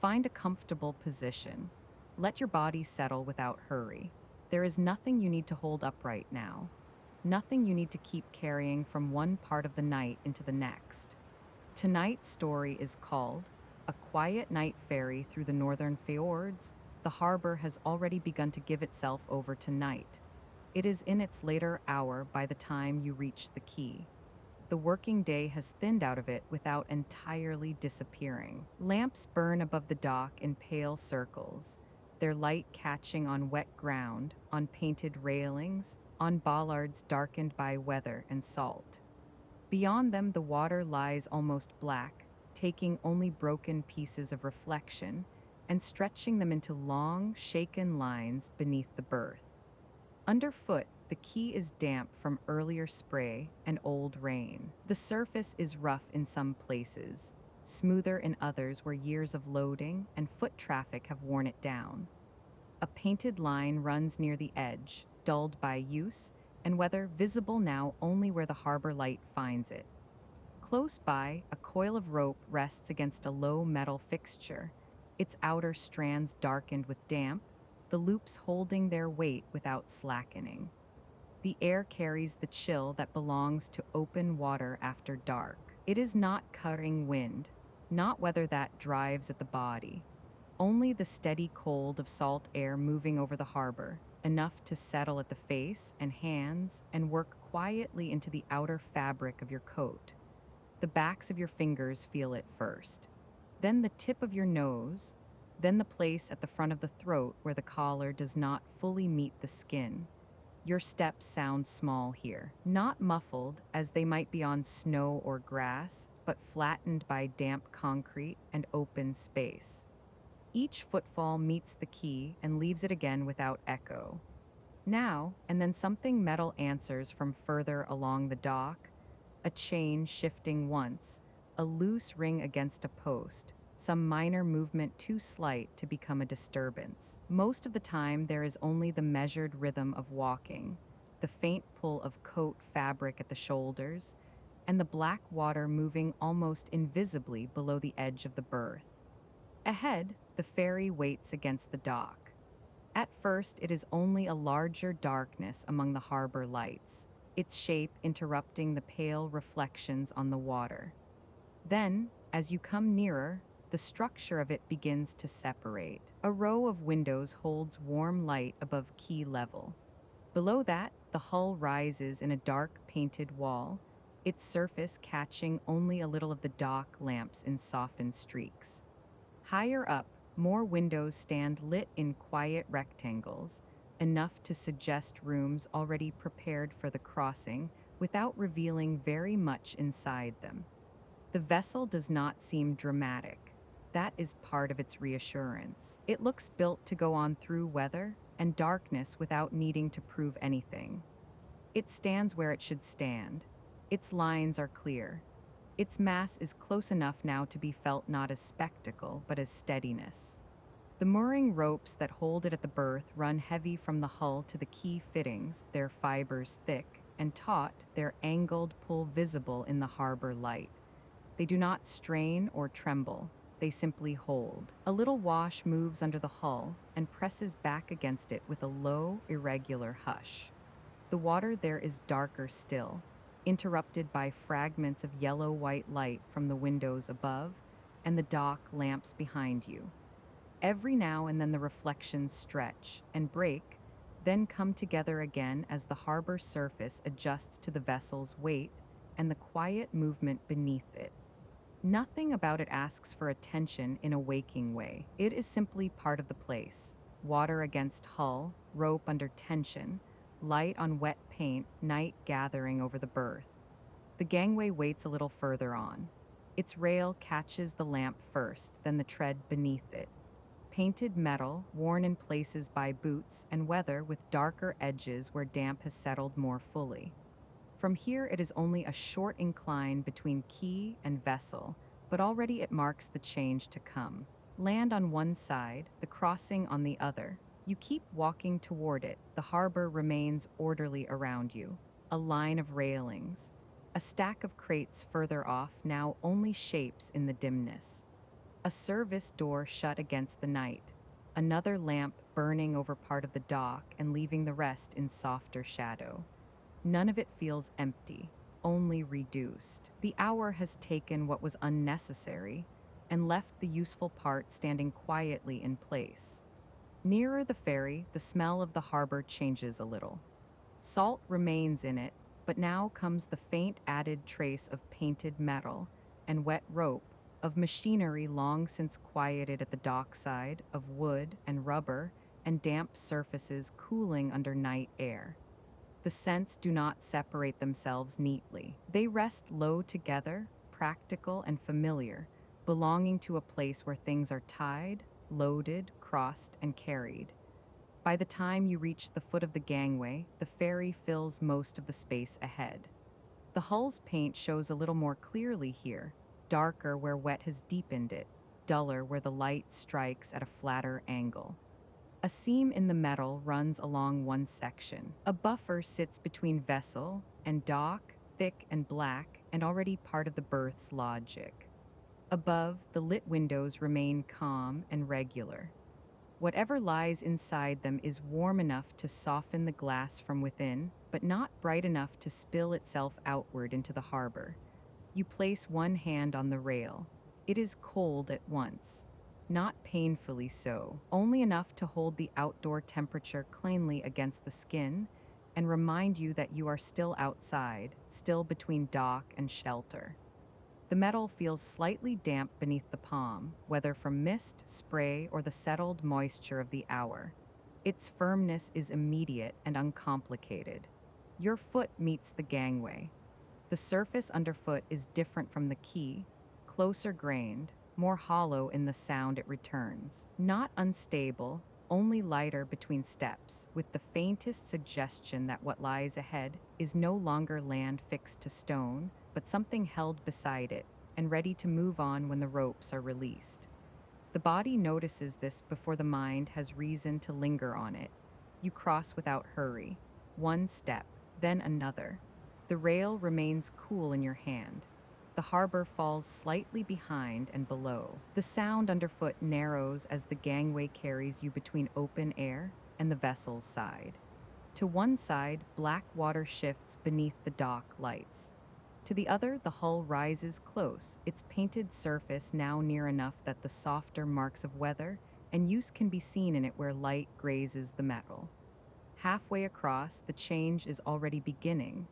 Find a comfortable position. Let your body settle without hurry. There is nothing you need to hold upright now. Nothing you need to keep carrying from one part of the night into the next. Tonight's story is called A Quiet Night Ferry Through the Northern Fjords. The harbor has already begun to give itself over to night. It is in its later hour by the time you reach the quay. The working day has thinned out of it without entirely disappearing. Lamps burn above the dock in pale circles, their light catching on wet ground, on painted railings, on bollards darkened by weather and salt. Beyond them, the water lies almost black, taking only broken pieces of reflection and stretching them into long, shaken lines beneath the berth. Underfoot, the quay is damp from earlier spray and old rain. The surface is rough in some places, smoother in others where years of loading and foot traffic have worn it down. A painted line runs near the edge, dulled by use and weather, visible now only where the harbor light finds it. Close by, a coil of rope rests against a low metal fixture, its outer strands darkened with damp, the loops holding their weight without slackening. The air carries the chill that belongs to open water after dark. It is not cutting wind, not weather that drives at the body, only the steady cold of salt air moving over the harbor, enough to settle at the face and hands and work quietly into the outer fabric of your coat. The backs of your fingers feel it first, then the tip of your nose, then the place at the front of the throat where the collar does not fully meet the skin. Your steps sound small here, not muffled as they might be on snow or grass, but flattened by damp concrete and open space. Each footfall meets the quay and leaves it again without echo. Now, and then something metal answers from further along the dock, a chain shifting once, a loose ring against a post, some minor movement too slight to become a disturbance. Most of the time, there is only the measured rhythm of walking, the faint pull of coat fabric at the shoulders, and the black water moving almost invisibly below the edge of the berth. Ahead, the ferry waits against the dock. At first, it is only a larger darkness among the harbor lights, its shape interrupting the pale reflections on the water. Then, as you come nearer, the structure of it begins to separate. A row of windows holds warm light above quay level. Below that, the hull rises in a dark painted wall, its surface catching only a little of the dock lamps in softened streaks. Higher up, more windows stand lit in quiet rectangles, enough to suggest rooms already prepared for the crossing without revealing very much inside them. The vessel does not seem dramatic. That is part of its reassurance. It looks built to go on through weather and darkness without needing to prove anything. It stands where it should stand. Its lines are clear. Its mass is close enough now to be felt not as spectacle, but as steadiness. The mooring ropes that hold it at the berth run heavy from the hull to the quay fittings, their fibers thick and taut, their angled pull visible in the harbor light. They do not strain or tremble, they simply hold. A little wash moves under the hull and presses back against it with a low, irregular hush. The water there is darker still, interrupted by fragments of yellow-white light from the windows above and the dock lamps behind you. Every now and then the reflections stretch and break, then come together again as the harbor surface adjusts to the vessel's weight and the quiet movement beneath it. Nothing about it asks for attention in a waking way. It is simply part of the place. Water against hull, rope under tension, light on wet paint, night gathering over the berth. The gangway waits a little further on. Its rail catches the lamp first, then the tread beneath it. Painted metal, worn in places by boots and weather with darker edges where damp has settled more fully. From here it is only a short incline between quay and vessel, but already it marks the change to come. Land on one side, the crossing on the other. You keep walking toward it, the harbor remains orderly around you. A line of railings. A stack of crates further off now only shapes in the dimness. A service door shut against the night, another lamp burning over part of the dock and leaving the rest in softer shadow. None of it feels empty, only reduced. The hour has taken what was unnecessary and left the useful part standing quietly in place. Nearer the ferry, the smell of the harbor changes a little. Salt remains in it, but now comes the faint added trace of painted metal and wet rope, of machinery long since quieted at the dockside, of wood and rubber and damp surfaces cooling under night air. The scents do not separate themselves neatly. They rest low together, practical and familiar, belonging to a place where things are tied, loaded, crossed, and carried. By the time you reach the foot of the gangway, the ferry fills most of the space ahead. The hull's paint shows a little more clearly here, darker where wet has deepened it, duller where the light strikes at a flatter angle. A seam in the metal runs along one section. A buffer sits between vessel and dock, thick and black, and already part of the berth's logic. Above, the lit windows remain calm and regular. Whatever lies inside them is warm enough to soften the glass from within, but not bright enough to spill itself outward into the harbor. You place one hand on the rail. It is cold at once. Not painfully so, only enough to hold the outdoor temperature cleanly against the skin and remind you that you are still outside, still between dock and shelter. The metal feels slightly damp beneath the palm, whether from mist, spray, or the settled moisture of the hour. Its firmness is immediate and uncomplicated. Your foot meets the gangway. The surface underfoot is different from the quay, closer grained, more hollow in the sound it returns. Not unstable, only lighter between steps, with the faintest suggestion that what lies ahead is no longer land fixed to stone, but something held beside it and ready to move on when the ropes are released. The body notices this before the mind has reason to linger on it. You cross without hurry, one step, then another. The rail remains cool in your hand. The harbor falls slightly behind and below. The sound underfoot narrows as the gangway carries you between open air and the vessel's side. To one side, black water shifts beneath the dock lights. To the other, the hull rises close, its painted surface now near enough that the softer marks of weather and use can be seen in it where light grazes the metal. Halfway across, the change is already beginning.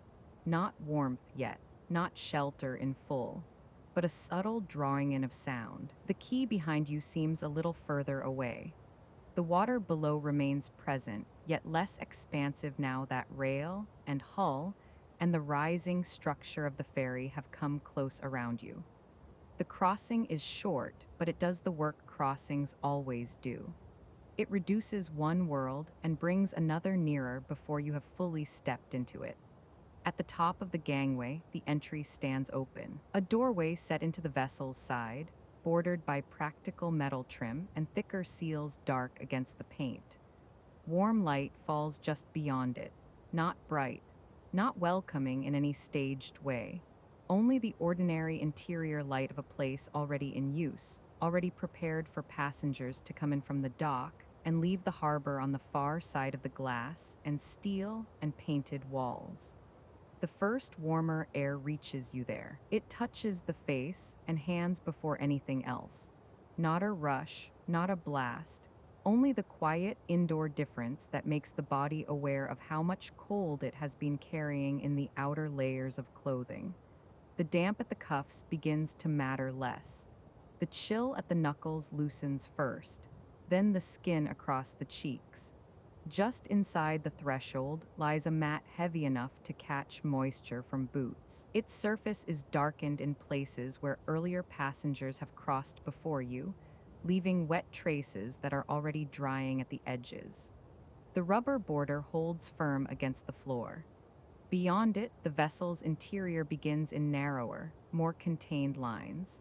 Not warmth yet, not shelter in full, but a subtle drawing in of sound. The quay behind you seems a little further away. The water below remains present, yet less expansive now that rail and hull and the rising structure of the ferry have come close around you. The crossing is short, but it does the work crossings always do. It reduces one world and brings another nearer before you have fully stepped into it. At the top of the gangway, the entry stands open. A doorway set into the vessel's side, bordered by practical metal trim and thicker seals dark against the paint. Warm light falls just beyond it, not bright, not welcoming in any staged way. Only the ordinary interior light of a place already in use, already prepared for passengers to come in from the dock and leave the harbor on the far side of the glass and steel and painted walls. The first warmer air reaches you there. It touches the face and hands before anything else. Not a rush, not a blast, only the quiet indoor difference that makes the body aware of how much cold it has been carrying in the outer layers of clothing. The damp at the cuffs begins to matter less. The chill at the knuckles loosens first, then the skin across the cheeks. Just inside the threshold lies a mat heavy enough to catch moisture from boots. Its surface is darkened in places where earlier passengers have crossed before you, leaving wet traces that are already drying at the edges. The rubber border holds firm against the floor. Beyond it, the vessel's interior begins in narrower, more contained lines.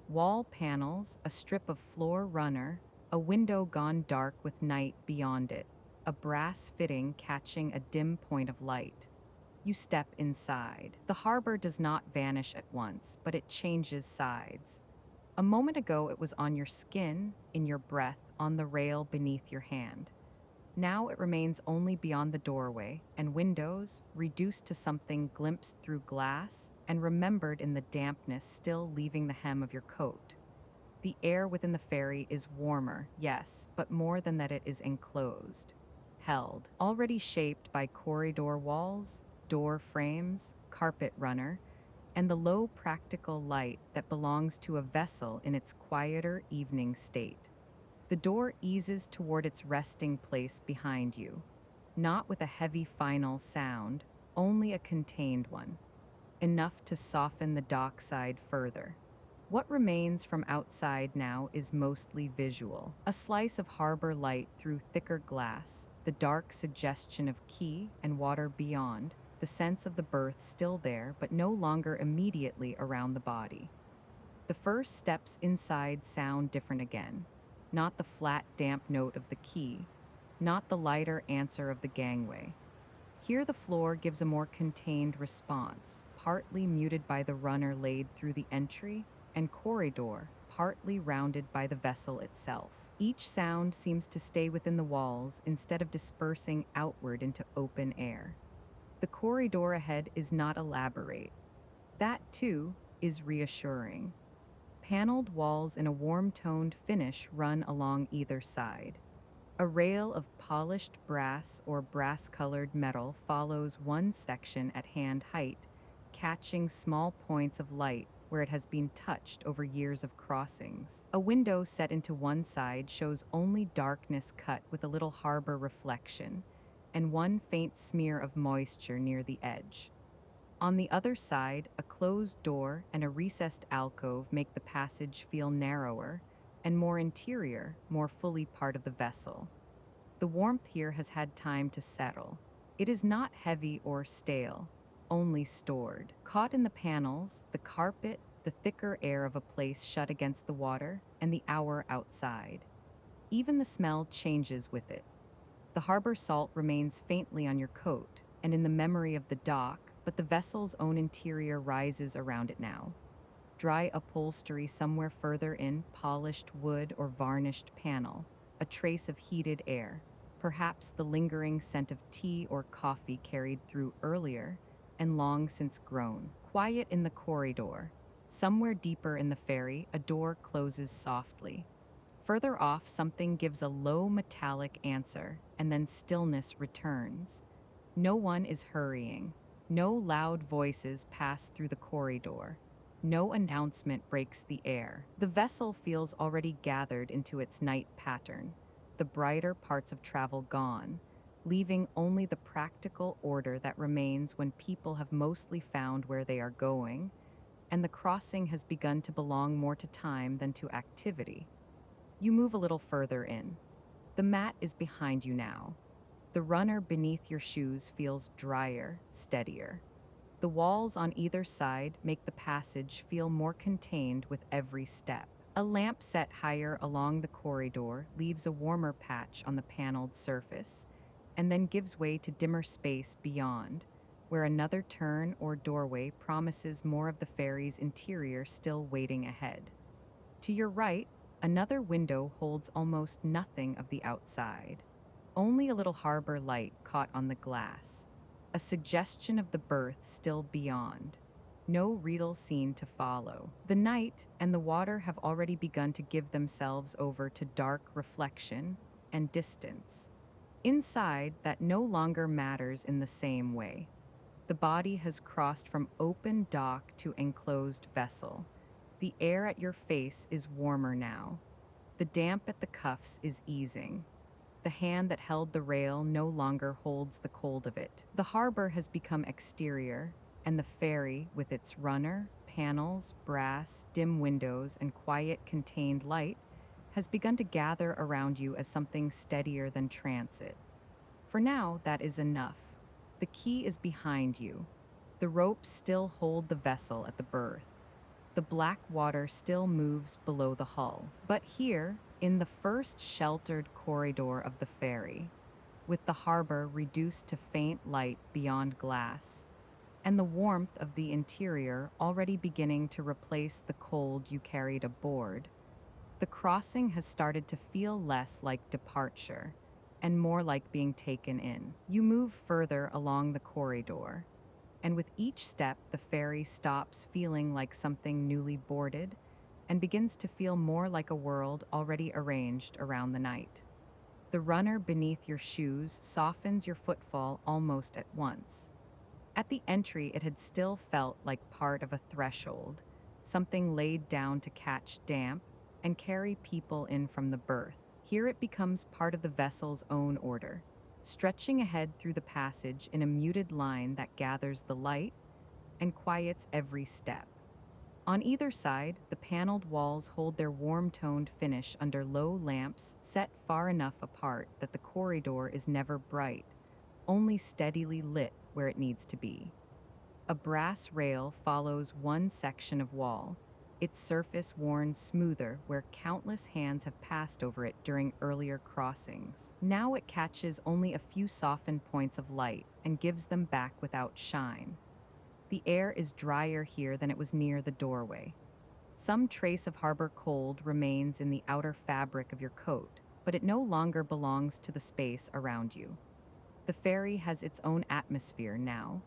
Wall panels, a strip of floor runner, a window gone dark with night beyond it, a brass fitting catching a dim point of light. You step inside. The harbor does not vanish at once, but it changes sides. A moment ago, it was on your skin, in your breath, on the rail beneath your hand. Now it remains only beyond the doorway, and windows, reduced to something glimpsed through glass and remembered in the dampness still leaving the hem of your coat. The air within the ferry is warmer, yes, but more than that, it is enclosed, held, already shaped by corridor walls, door frames, carpet runner, and the low practical light that belongs to a vessel in its quieter evening state. The door eases toward its resting place behind you, not with a heavy final sound, only a contained one, enough to soften the dockside further. What remains from outside now is mostly visual. A slice of harbor light through thicker glass, the dark suggestion of quay and water beyond, the sense of the berth still there but no longer immediately around the body. The first steps inside sound different again. Not the flat, damp note of the quay, not the lighter answer of the gangway. Here the floor gives a more contained response, partly muted by the runner laid through the entry, and corridor, partly rounded by the vessel itself. Each sound seems to stay within the walls instead of dispersing outward into open air. The corridor ahead is not elaborate. That, too, is reassuring. Paneled walls in a warm-toned finish run along either side. A rail of polished brass or brass-colored metal follows one section at hand height, catching small points of light where it has been touched over years of crossings. A window set into one side shows only darkness cut with a little harbor reflection, and one faint smear of moisture near the edge. On the other side, a closed door and a recessed alcove make the passage feel narrower and more interior, more fully part of the vessel. The warmth here has had time to settle. It is not heavy or stale, only stored. Caught in the panels, the carpet, the thicker air of a place shut against the water, and the hour outside. Even the smell changes with it. The harbor salt remains faintly on your coat and in the memory of the dock, but the vessel's own interior rises around it now. Dry upholstery somewhere further in, polished wood or varnished panel, a trace of heated air, perhaps the lingering scent of tea or coffee carried through earlier and long since grown. Quiet in the corridor. Somewhere deeper in the ferry, a door closes softly. Further off, something gives a low metallic answer, and then stillness returns. No one is hurrying. No loud voices pass through the corridor. No announcement breaks the air. The vessel feels already gathered into its night pattern, the brighter parts of travel gone, leaving only the practical order that remains when people have mostly found where they are going, and the crossing has begun to belong more to time than to activity. You move a little further in. The mat is behind you now. The runner beneath your shoes feels drier, steadier. The walls on either side make the passage feel more contained with every step. A lamp set higher along the corridor leaves a warmer patch on the paneled surface, and then gives way to dimmer space beyond, where another turn or doorway promises more of the ferry's interior still waiting ahead. To your right, another window holds almost nothing of the outside, only a little harbor light caught on the glass, a suggestion of the berth still beyond. No real scene to follow. The night and the water have already begun to give themselves over to dark reflection and distance. Inside, that no longer matters in the same way. The body has crossed from open dock to enclosed vessel. The air at your face is warmer now. The damp at the cuffs is easing. The hand that held the rail no longer holds the cold of it. The harbor has become exterior, and the ferry, with its runner, panels, brass, dim windows, and quiet, contained light, has begun to gather around you as something steadier than transit. For now, that is enough. The quay is behind you. The ropes still hold the vessel at the berth. The black water still moves below the hull. But here, in the first sheltered corridor of the ferry, with the harbor reduced to faint light beyond glass, and the warmth of the interior already beginning to replace the cold you carried aboard. The crossing has started to feel less like departure and more like being taken in. You move further along the corridor, and with each step, the ferry stops feeling like something newly boarded and begins to feel more like a world already arranged around the night. The runner beneath your shoes softens your footfall almost at once. At the entry, it had still felt like part of a threshold, something laid down to catch damp and carry people in from the berth. Here it becomes part of the vessel's own order, stretching ahead through the passage in a muted line that gathers the light and quiets every step. On either side, the paneled walls hold their warm-toned finish under low lamps set far enough apart that the corridor is never bright, only steadily lit where it needs to be. A brass rail follows one section of wall, its surface worn smoother where countless hands have passed over it during earlier crossings. Now it catches only a few softened points of light and gives them back without shine. The air is drier here than it was near the doorway. Some trace of harbor cold remains in the outer fabric of your coat, but it no longer belongs to the space around you. The ferry has its own atmosphere now,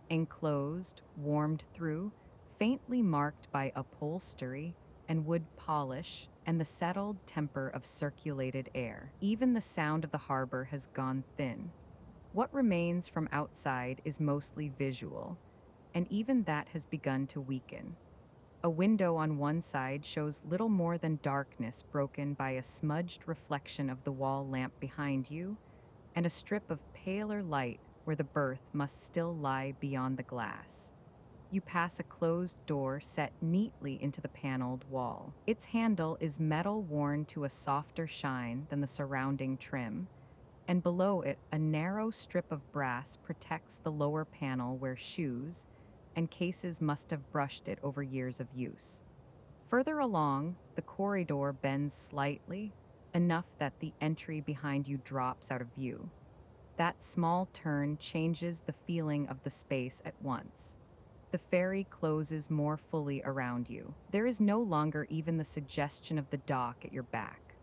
enclosed, warmed through, faintly marked by upholstery and wood polish and the settled temper of circulated air. Even the sound of the harbor has gone thin. What remains from outside is mostly visual, and even that has begun to weaken. A window on one side shows little more than darkness broken by a smudged reflection of the wall lamp behind you and a strip of paler light where the berth must still lie beyond the glass. You pass a closed door set neatly into the paneled wall. Its handle is metal worn to a softer shine than the surrounding trim, and below it, a narrow strip of brass protects the lower panel where shoes and cases must have brushed it over years of use. Further along, the corridor bends slightly, enough that the entry behind you drops out of view. That small turn changes the feeling of the space at once. The ferry closes more fully around you. There is no longer even the suggestion of the dock at your back.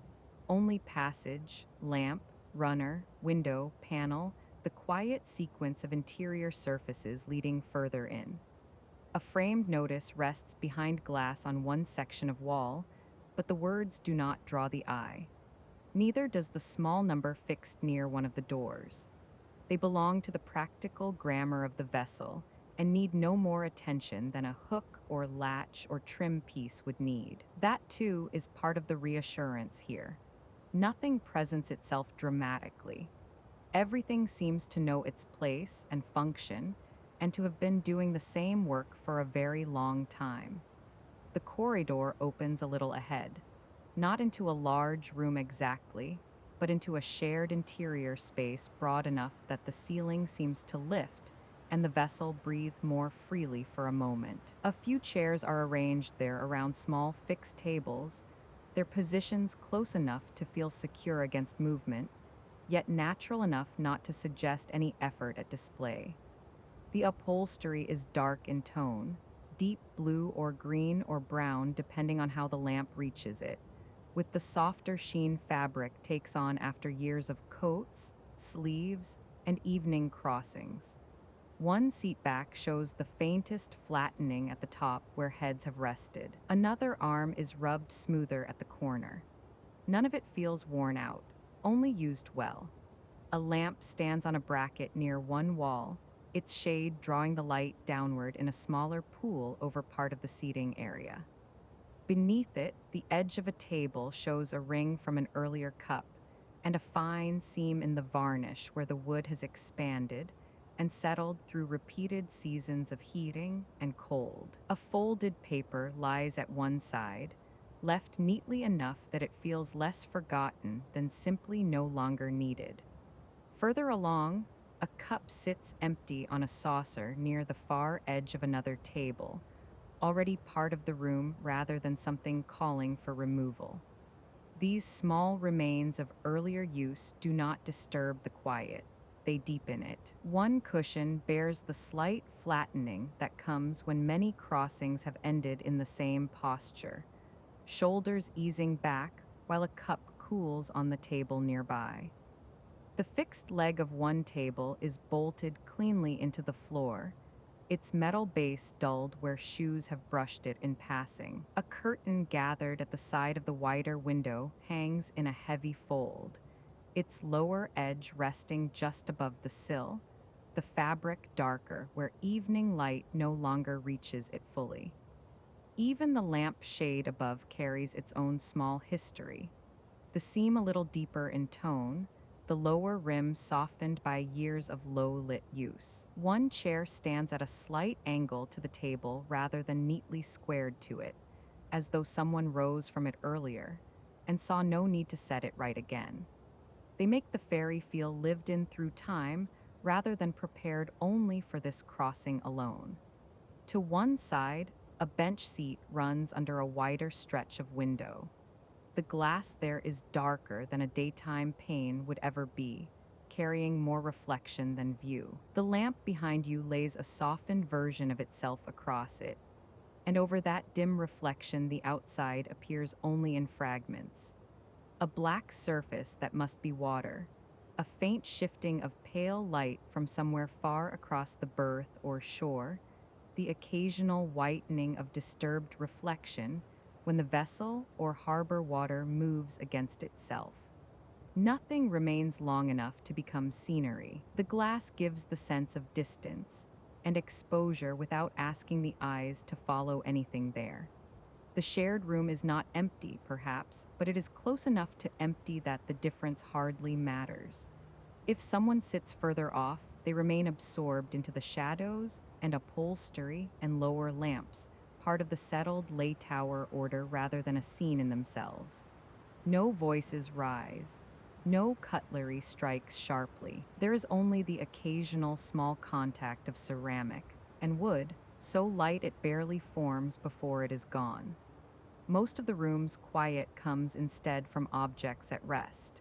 Only passage, lamp, runner, window, panel, the quiet sequence of interior surfaces leading further in. A framed notice rests behind glass on one section of wall, but the words do not draw the eye. Neither does the small number fixed near one of the doors. They belong to the practical grammar of the vessel and need no more attention than a hook or latch or trim piece would need. That, too, is part of the reassurance here. Nothing presents itself dramatically. Everything seems to know its place and function, and to have been doing the same work for a very long time. The corridor opens a little ahead, not into a large room exactly, but into a shared interior space broad enough that the ceiling seems to lift and the vessel breathe more freely for a moment. A few chairs are arranged there around small fixed tables, their positions close enough to feel secure against movement, yet natural enough not to suggest any effort at display. The upholstery is dark in tone, deep blue or green or brown depending on how the lamp reaches it, with the softer sheen fabric takes on after years of coats, sleeves, and evening crossings. One seat back shows the faintest flattening at the top where heads have rested. Another arm is rubbed smoother at the corner. None of it feels worn out, only used well. A lamp stands on a bracket near one wall, its shade drawing the light downward in a smaller pool over part of the seating area. Beneath it, the edge of a table shows a ring from an earlier cup and a fine seam in the varnish where the wood has expanded and settled through repeated seasons of heating and cold. A folded paper lies at one side, left neatly enough that it feels less forgotten than simply no longer needed. Further along, a cup sits empty on a saucer near the far edge of another table, already part of the room rather than something calling for removal. These small remains of earlier use do not disturb the quiet. they deepen it. One cushion bears the slight flattening that comes when many crossings have ended in the same posture, shoulders easing back while a cup cools on the table nearby. The fixed leg of one table is bolted cleanly into the floor, its metal base dulled where shoes have brushed it in passing. A curtain gathered at the side of the wider window hangs in a heavy fold, its lower edge resting just above the sill, the fabric darker where evening light no longer reaches it fully. Even the lamp shade above carries its own small history, the seam a little deeper in tone, the lower rim softened by years of low-lit use. One chair stands at a slight angle to the table rather than neatly squared to it, as though someone rose from it earlier and saw no need to set it right again. They make the ferry feel lived in through time rather than prepared only for this crossing alone. To one side, a bench seat runs under a wider stretch of window. The glass there is darker than a daytime pane would ever be, carrying more reflection than view. The lamp behind you lays a softened version of itself across it, and over that dim reflection the outside appears only in fragments. A black surface that must be water, a faint shifting of pale light from somewhere far across the berth or shore, the occasional whitening of disturbed reflection when the vessel or harbor water moves against itself. Nothing remains long enough to become scenery. The glass gives the sense of distance and exposure without asking the eyes to follow anything there. The shared room is not empty, perhaps, but it is close enough to empty that the difference hardly matters. If someone sits further off, they remain absorbed into the shadows and upholstery and lower lamps, part of the settled lay tower order rather than a scene in themselves. No voices rise. No cutlery strikes sharply. There is only the occasional small contact of ceramic and wood, so light it barely forms before it is gone. Most of the room's quiet comes instead from objects at rest.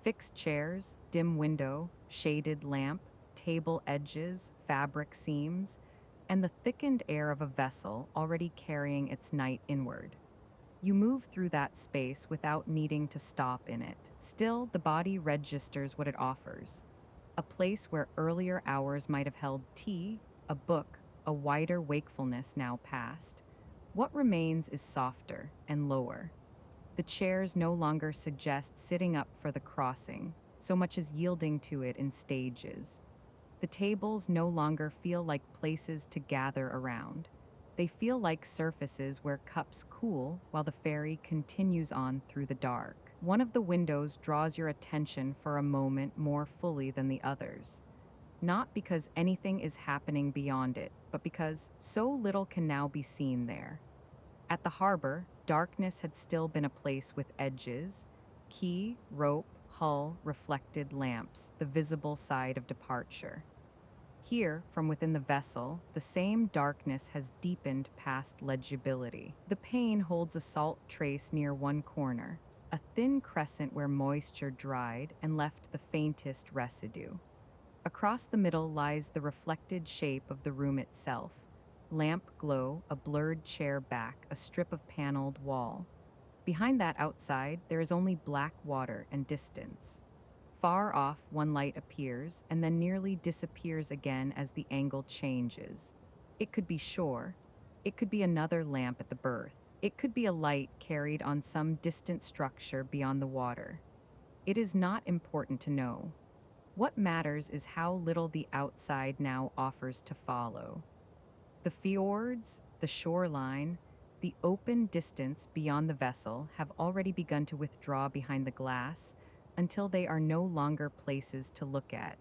Fixed chairs, dim window, shaded lamp, table edges, fabric seams, and the thickened air of a vessel already carrying its night inward. You move through that space without needing to stop in it. Still, the body registers what it offers. A place where earlier hours might have held tea, a book, a wider wakefulness now past. What remains is softer and lower. The chairs no longer suggest sitting up for the crossing, so much as yielding to it in stages. The tables no longer feel like places to gather around. They feel like surfaces where cups cool while the ferry continues on through the dark. One of the windows draws your attention for a moment more fully than the others. Not because anything is happening beyond it, but because so little can now be seen there. At the harbor, darkness had still been a place with edges, quay, rope, hull, reflected lamps, the visible side of departure. Here, from within the vessel, the same darkness has deepened past legibility. The pane holds a salt trace near one corner, a thin crescent where moisture dried and left the faintest residue. Across the middle lies the reflected shape of the room itself. Lamp glow, a blurred chair back, a strip of paneled wall. Behind that outside, there is only black water and distance. Far off, one light appears and then nearly disappears again as the angle changes. It could be shore. It could be another lamp at the berth. It could be a light carried on some distant structure beyond the water. It is not important to know. What matters is how little the outside now offers to follow. The fjords, the shoreline, the open distance beyond the vessel have already begun to withdraw behind the glass until they are no longer places to look at,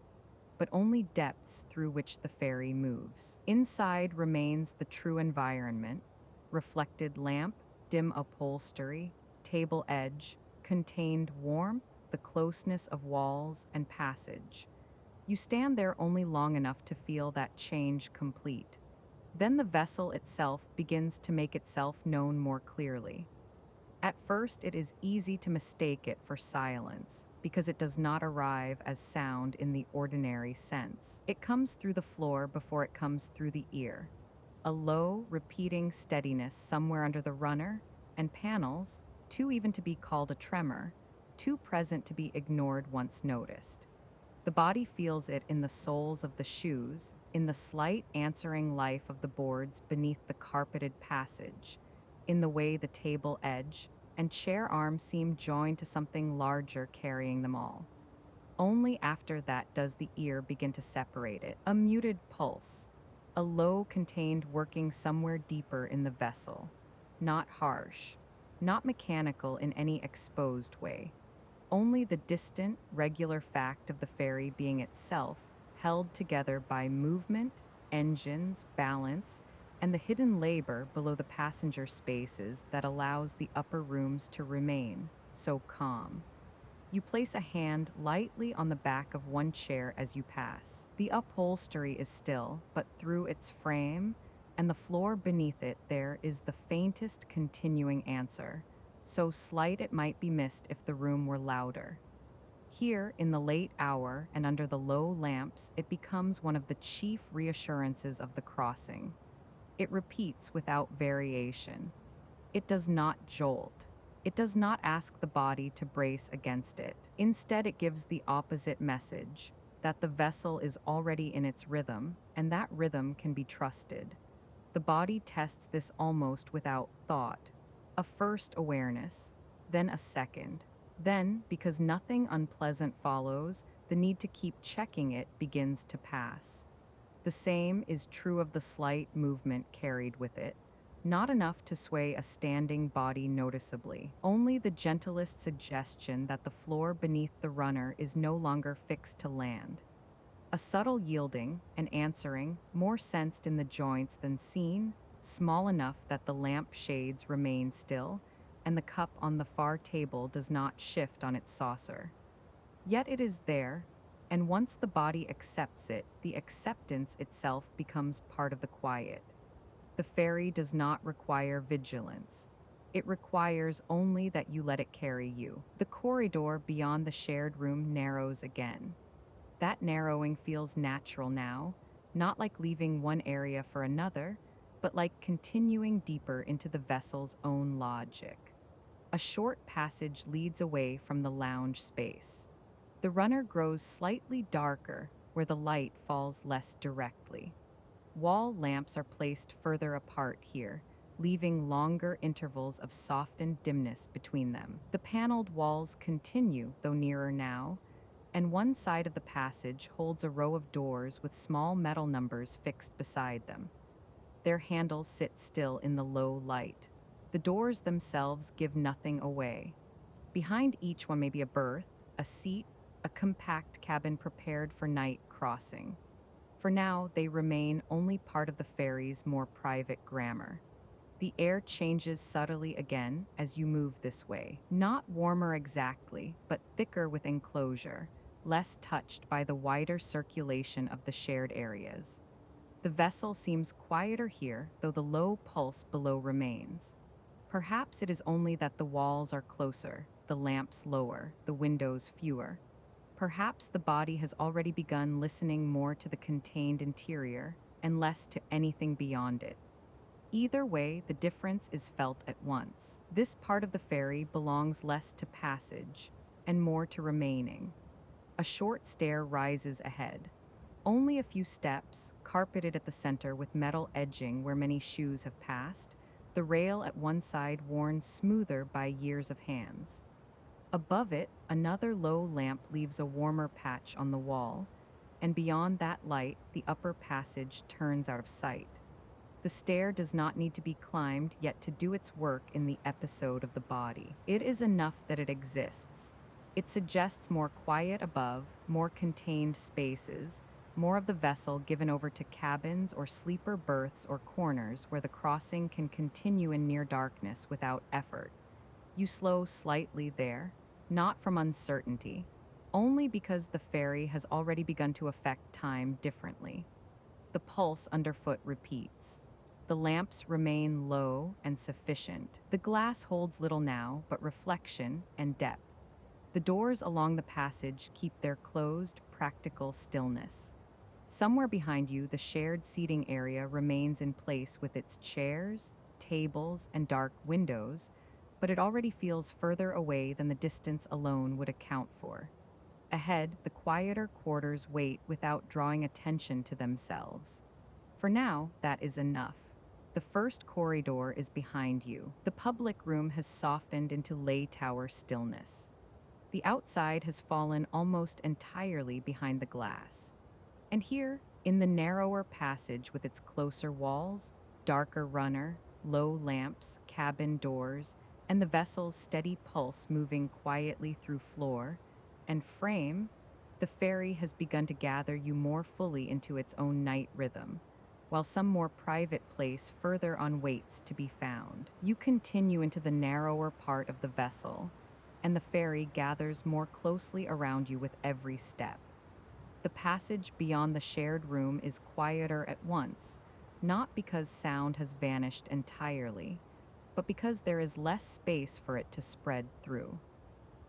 but only depths through which the ferry moves. Inside remains the true environment: reflected lamp, dim upholstery, table edge, contained warmth, the closeness of walls and passage. You stand there only long enough to feel that change complete. Then the vessel itself begins to make itself known more clearly. At first, it is easy to mistake it for silence because it does not arrive as sound in the ordinary sense. It comes through the floor before it comes through the ear. A low, repeating steadiness somewhere under the runner, and panels, too even to be called a tremor, too present to be ignored once noticed. The body feels it in the soles of the shoes, in the slight answering life of the boards beneath the carpeted passage, in the way the table edge and chair arms seem joined to something larger carrying them all. Only after that does the ear begin to separate it. A muted pulse, a low contained working somewhere deeper in the vessel, not harsh, not mechanical in any exposed way. Only the distant, regular fact of the ferry being itself held together by movement, engines, balance, and the hidden labor below the passenger spaces that allows the upper rooms to remain so calm. You place a hand lightly on the back of one chair as you pass. The upholstery is still, but through its frame and the floor beneath it, there is the faintest continuing answer, so slight it might be missed if the room were louder. Here, in the late hour and under the low lamps, it becomes one of the chief reassurances of the crossing. It repeats without variation. It does not jolt. It does not ask the body to brace against it. Instead, it gives the opposite message, that the vessel is already in its rhythm, and that rhythm can be trusted. The body tests this almost without thought. A first awareness, then a second. Then, because nothing unpleasant follows, the need to keep checking it begins to pass. The same is true of the slight movement carried with it. Not enough to sway a standing body noticeably, only the gentlest suggestion that the floor beneath the runner is no longer fixed to land. A subtle yielding, an answering, more sensed in the joints than seen, small enough that the lamp shades remain still, and the cup on the far table does not shift on its saucer. Yet it is there, and once the body accepts it, the acceptance itself becomes part of the quiet. The ferry does not require vigilance. It requires only that you let it carry you. The corridor beyond the shared room narrows again. That narrowing feels natural now, not like leaving one area for another, but like continuing deeper into the vessel's own logic. A short passage leads away from the lounge space. The runner grows slightly darker where the light falls less directly. Wall lamps are placed further apart here, leaving longer intervals of softened dimness between them. The paneled walls continue, though nearer now, and one side of the passage holds a row of doors with small metal numbers fixed beside them. Their handles sit still in the low light. The doors themselves give nothing away. Behind each one may be a berth, a seat, a compact cabin prepared for night crossing. For now, they remain only part of the ferry's more private grammar. The air changes subtly again as you move this way. Not warmer exactly, but thicker with enclosure, less touched by the wider circulation of the shared areas. The vessel seems quieter here, though the low pulse below remains. Perhaps it is only that the walls are closer, the lamps lower, the windows fewer. Perhaps the body has already begun listening more to the contained interior and less to anything beyond it. Either way, the difference is felt at once. This part of the ferry belongs less to passage and more to remaining. A short stair rises ahead. Only a few steps, carpeted at the center with metal edging where many shoes have passed, the rail at one side worn smoother by years of hands. Above it, another low lamp leaves a warmer patch on the wall, and beyond that light, the upper passage turns out of sight. The stair does not need to be climbed yet to do its work in the episode of the body. It is enough that it exists. It suggests more quiet above, more contained spaces, more of the vessel given over to cabins or sleeper berths or corners where the crossing can continue in near darkness without effort. You slow slightly there, not from uncertainty, only because the ferry has already begun to affect time differently. The pulse underfoot repeats. The lamps remain low and sufficient. The glass holds little now but reflection and depth. The doors along the passage keep their closed, practical stillness. Somewhere behind you, the shared seating area remains in place with its chairs, tables, and dark windows, but it already feels further away than the distance alone would account for. Ahead, the quieter quarters wait without drawing attention to themselves. For now, that is enough. The first corridor is behind you. The public room has softened into lay tower stillness. The outside has fallen almost entirely behind the glass. And here, in the narrower passage with its closer walls, darker runner, low lamps, cabin doors, and the vessel's steady pulse moving quietly through floor and frame, the ferry has begun to gather you more fully into its own night rhythm, while some more private place further on waits to be found. You continue into the narrower part of the vessel, and the ferry gathers more closely around you with every step. The passage beyond the shared room is quieter at once, not because sound has vanished entirely, but because there is less space for it to spread through.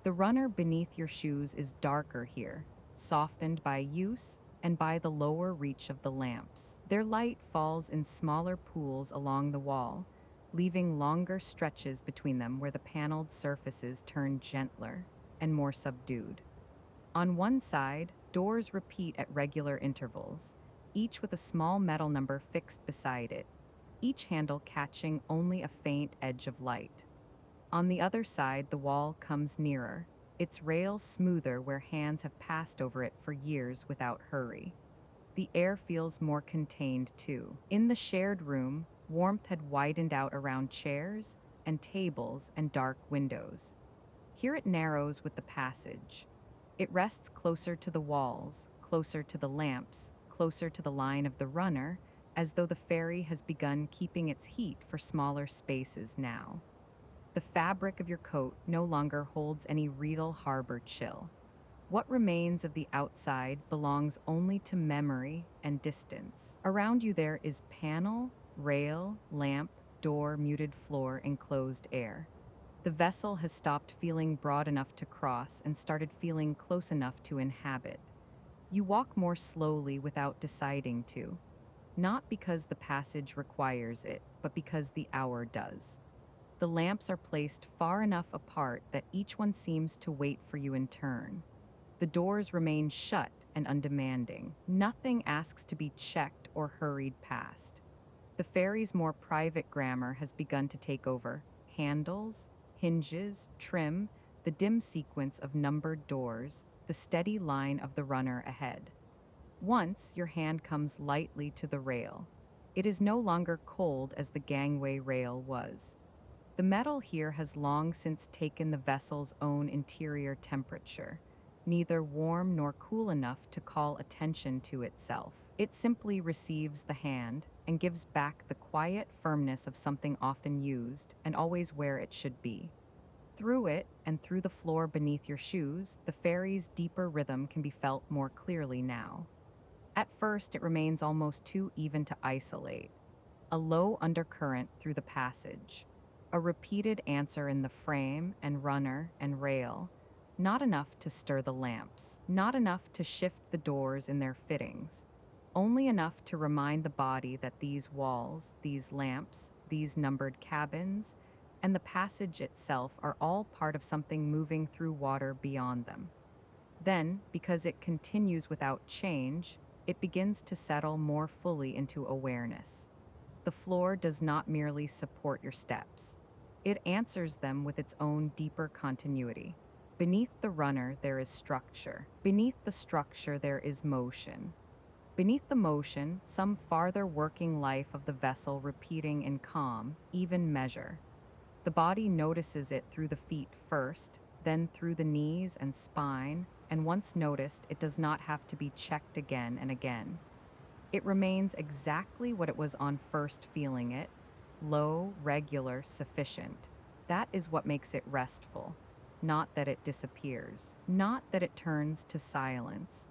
The runner beneath your shoes is darker here, softened by use and by the lower reach of the lamps. Their light falls in smaller pools along the wall, leaving longer stretches between them where the paneled surfaces turn gentler and more subdued. On one side, doors repeat at regular intervals, each with a small metal number fixed beside it, each handle catching only a faint edge of light. On the other side, the wall comes nearer, its rail smoother where hands have passed over it for years without hurry. The air feels more contained, too. In the shared room, warmth had widened out around chairs and tables and dark windows. Here it narrows with the passage. It rests closer to the walls, closer to the lamps, closer to the line of the runner, as though the ferry has begun keeping its heat for smaller spaces now. The fabric of your coat no longer holds any real harbor chill. What remains of the outside belongs only to memory and distance. Around you there is panel, rail, lamp, door, muted floor, and closed air. The vessel has stopped feeling broad enough to cross and started feeling close enough to inhabit. You walk more slowly without deciding to, not because the passage requires it, but because the hour does. The lamps are placed far enough apart that each one seems to wait for you in turn. The doors remain shut and undemanding. Nothing asks to be checked or hurried past. The ferry's more private grammar has begun to take over. Handles, hinges, trim, the dim sequence of numbered doors, the steady line of the runner ahead. Once your hand comes lightly to the rail. It is no longer cold as the gangway rail was. The metal here has long since taken the vessel's own interior temperature, neither warm nor cool enough to call attention to itself. It simply receives the hand and gives back the quiet firmness of something often used and always where it should be. Through it, and through the floor beneath your shoes, the ferry's deeper rhythm can be felt more clearly now. At first, it remains almost too even to isolate. A low undercurrent through the passage, a repeated answer in the frame and runner and rail, not enough to stir the lamps, not enough to shift the doors in their fittings, only enough to remind the body that these walls, these lamps, these numbered cabins, and the passage itself are all part of something moving through water beyond them. Then, because it continues without change, it begins to settle more fully into awareness. The floor does not merely support your steps. It answers them with its own deeper continuity. Beneath the runner, there is structure. Beneath the structure, there is motion. Beneath the motion, some farther working life of the vessel repeating in calm, even measure. The body notices it through the feet first, then through the knees and spine, and once noticed, it does not have to be checked again and again. It remains exactly what it was on first feeling it, low, regular, sufficient. That is what makes it restful, not that it disappears, not that it turns to silence.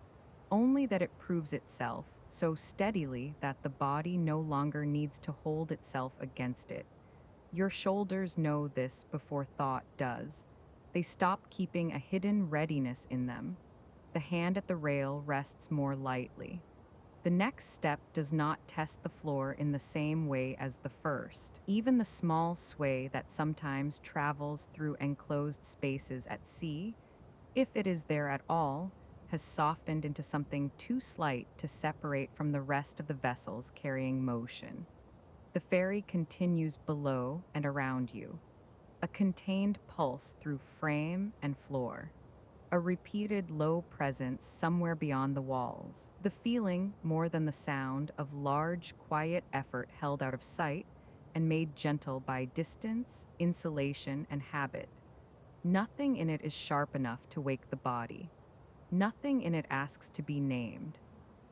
only that it proves itself so steadily that the body no longer needs to hold itself against it. Your shoulders know this before thought does. They stop keeping a hidden readiness in them. The hand at the rail rests more lightly. The next step does not test the floor in the same way as the first. Even the small sway that sometimes travels through enclosed spaces at sea, if it is there at all, has softened into something too slight to separate from the rest of the vessels carrying motion. The ferry continues below and around you, a contained pulse through frame and floor, a repeated low presence somewhere beyond the walls. The feeling, more than the sound, of large, quiet effort held out of sight and made gentle by distance, insulation, and habit. Nothing in it is sharp enough to wake the body. Nothing in it asks to be named.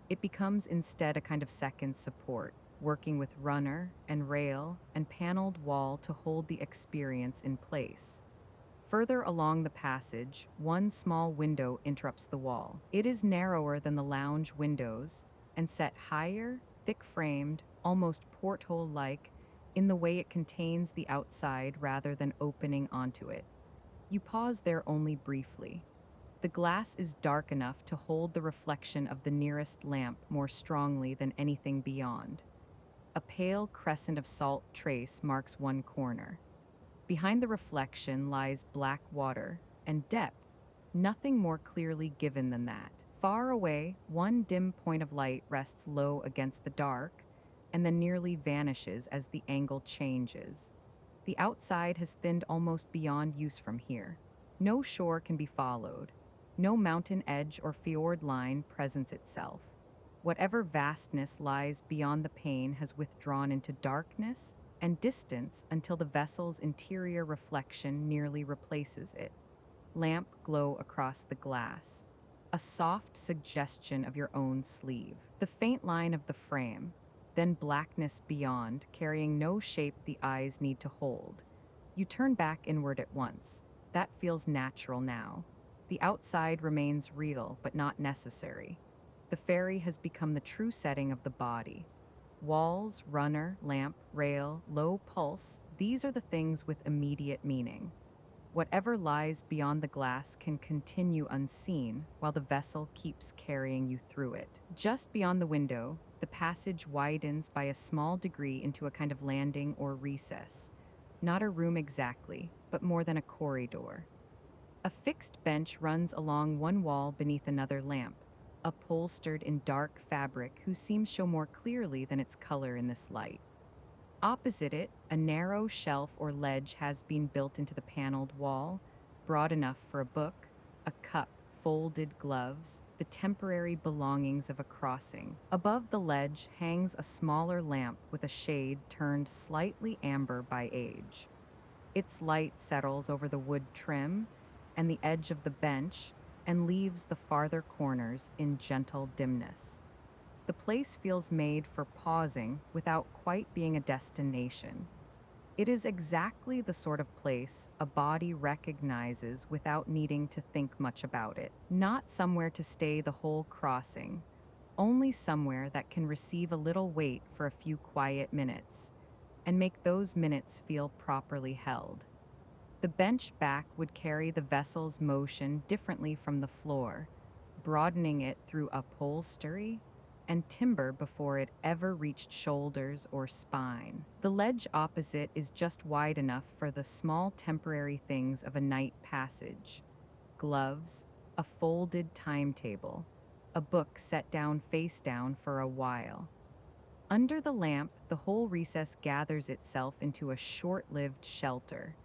It becomes instead a kind of second support, working with runner and rail and paneled wall to hold the experience in place. Further along the passage, one small window interrupts the wall. It is narrower than the lounge windows and set higher, thick-framed, almost porthole-like, in the way it contains the outside rather than opening onto it. You pause there only briefly. The glass is dark enough to hold the reflection of the nearest lamp more strongly than anything beyond. A pale crescent of salt trace marks one corner. Behind the reflection lies black water and depth, nothing more clearly given than that. Far away, one dim point of light rests low against the dark and then nearly vanishes as the angle changes. The outside has thinned almost beyond use from here. No shore can be followed. No mountain edge or fjord line presents itself. Whatever vastness lies beyond the pane has withdrawn into darkness and distance until the vessel's interior reflection nearly replaces it. Lamp glow across the glass, a soft suggestion of your own sleeve. The faint line of the frame, then blackness beyond, carrying no shape the eyes need to hold. You turn back inward at once. That feels natural now. The outside remains real, but not necessary. The ferry has become the true setting of the body. Walls, runner, lamp, rail, low pulse, these are the things with immediate meaning. Whatever lies beyond the glass can continue unseen while the vessel keeps carrying you through it. Just beyond the window, the passage widens by a small degree into a kind of landing or recess. Not a room exactly, but more than a corridor. A fixed bench runs along one wall beneath another lamp, upholstered in dark fabric whose seams show more clearly than its color in this light. Opposite it, a narrow shelf or ledge has been built into the paneled wall, broad enough for a book, a cup, folded gloves, the temporary belongings of a crossing. Above the ledge hangs a smaller lamp with a shade turned slightly amber by age. Its light settles over the wood trim and the edge of the bench and leaves the farther corners in gentle dimness. The place feels made for pausing without quite being a destination. It is exactly the sort of place a body recognizes without needing to think much about it. Not somewhere to stay the whole crossing, only somewhere that can receive a little wait for a few quiet minutes and make those minutes feel properly held. The bench back would carry the vessel's motion differently from the floor, broadening it through upholstery and timber before it ever reached shoulders or spine. The ledge opposite is just wide enough for the small temporary things of a night passage: gloves, a folded timetable, a book set down face down for a while. Under the lamp, the whole recess gathers itself into a short-lived shelter,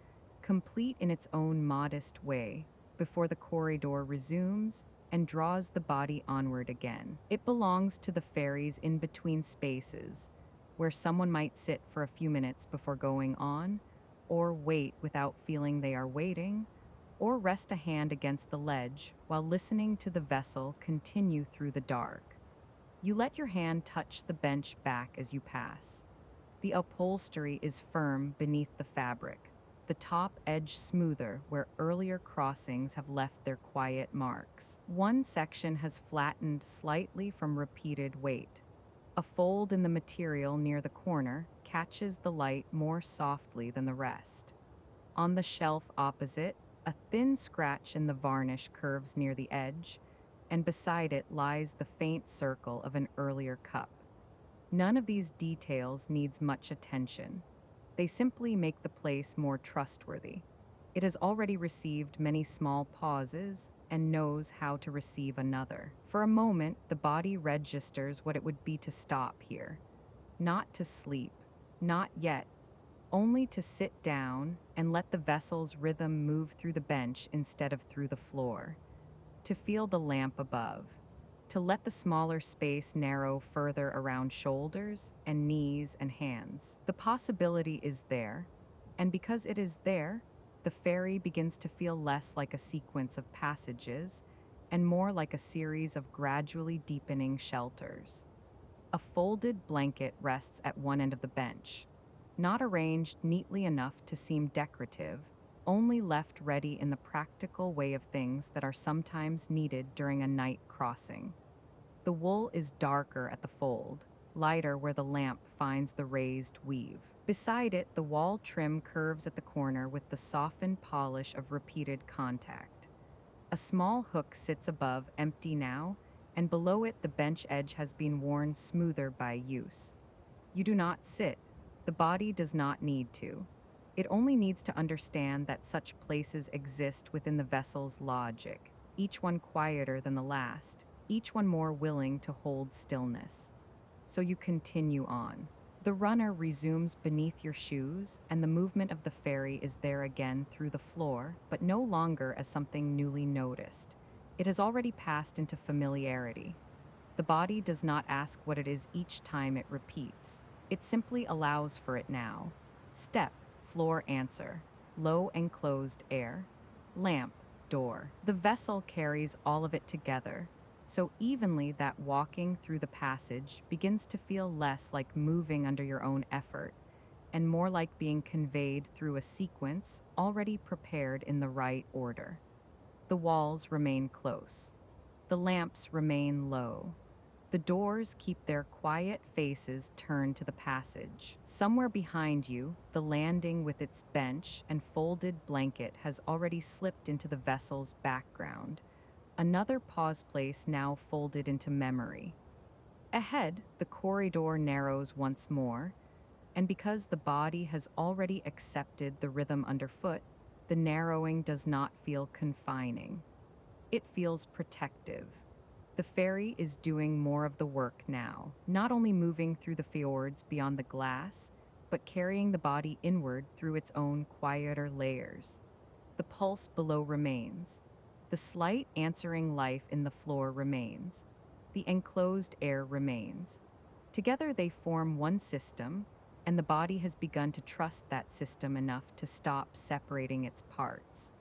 complete in its own modest way, before the corridor resumes and draws the body onward again. It belongs to the ferries in between spaces, where someone might sit for a few minutes before going on, or wait without feeling they are waiting, or rest a hand against the ledge while listening to the vessel continue through the dark. You let your hand touch the bench back as you pass. The upholstery is firm beneath the fabric. the top edge smoother where earlier crossings have left their quiet marks. One section has flattened slightly from repeated weight. A fold in the material near the corner catches the light more softly than the rest. On the shelf opposite, a thin scratch in the varnish curves near the edge, and beside it lies the faint circle of an earlier cup. None of these details needs much attention. They simply make the place more trustworthy. It has already received many small pauses and knows how to receive another. For a moment, the body registers what it would be to stop here. Not to sleep, not yet, only to sit down and let the vessel's rhythm move through the bench instead of through the floor. To feel the lamp above, to let the smaller space narrow further around shoulders and knees and hands. The possibility is there, and because it is there, the ferry begins to feel less like a sequence of passages and more like a series of gradually deepening shelters. A folded blanket rests at one end of the bench, not arranged neatly enough to seem decorative, only left ready in the practical way of things that are sometimes needed during a night crossing. The wool is darker at the fold, lighter where the lamp finds the raised weave. Beside it, the wall trim curves at the corner with the softened polish of repeated contact. A small hook sits above, empty now, and below it the bench edge has been worn smoother by use. You do not sit. The body does not need to. It only needs to understand that such places exist within the vessel's logic, each one quieter than the last, each one more willing to hold stillness. So you continue on. The runner resumes beneath your shoes, and the movement of the ferry is there again through the floor, but no longer as something newly noticed. It has already passed into familiarity. The body does not ask what it is each time it repeats. It simply allows for it now. Step, floor answer, low and closed air, lamp, door. The vessel carries all of it together, so evenly that walking through the passage begins to feel less like moving under your own effort and more like being conveyed through a sequence already prepared in the right order. The walls remain close. The lamps remain low. The doors keep their quiet faces turned to the passage. Somewhere behind you, the landing with its bench and folded blanket has already slipped into the vessel's background. Another pause place now folded into memory. Ahead, the corridor narrows once more, and because the body has already accepted the rhythm underfoot, the narrowing does not feel confining. It feels protective. The ferry is doing more of the work now, not only moving through the fjords beyond the glass, but carrying the body inward through its own quieter layers. The pulse below remains. The slight answering life in the floor remains. The enclosed air remains. Together they form one system, and the body has begun to trust that system enough to stop separating its parts.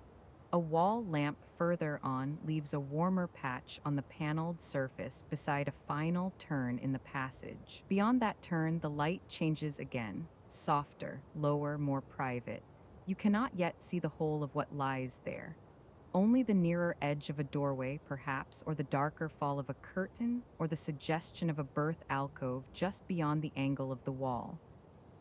A wall lamp further on leaves a warmer patch on the paneled surface beside a final turn in the passage. Beyond that turn, the light changes again, softer, lower, more private. You cannot yet see the whole of what lies there. Only the nearer edge of a doorway, perhaps, or the darker fall of a curtain, or the suggestion of a berth alcove just beyond the angle of the wall.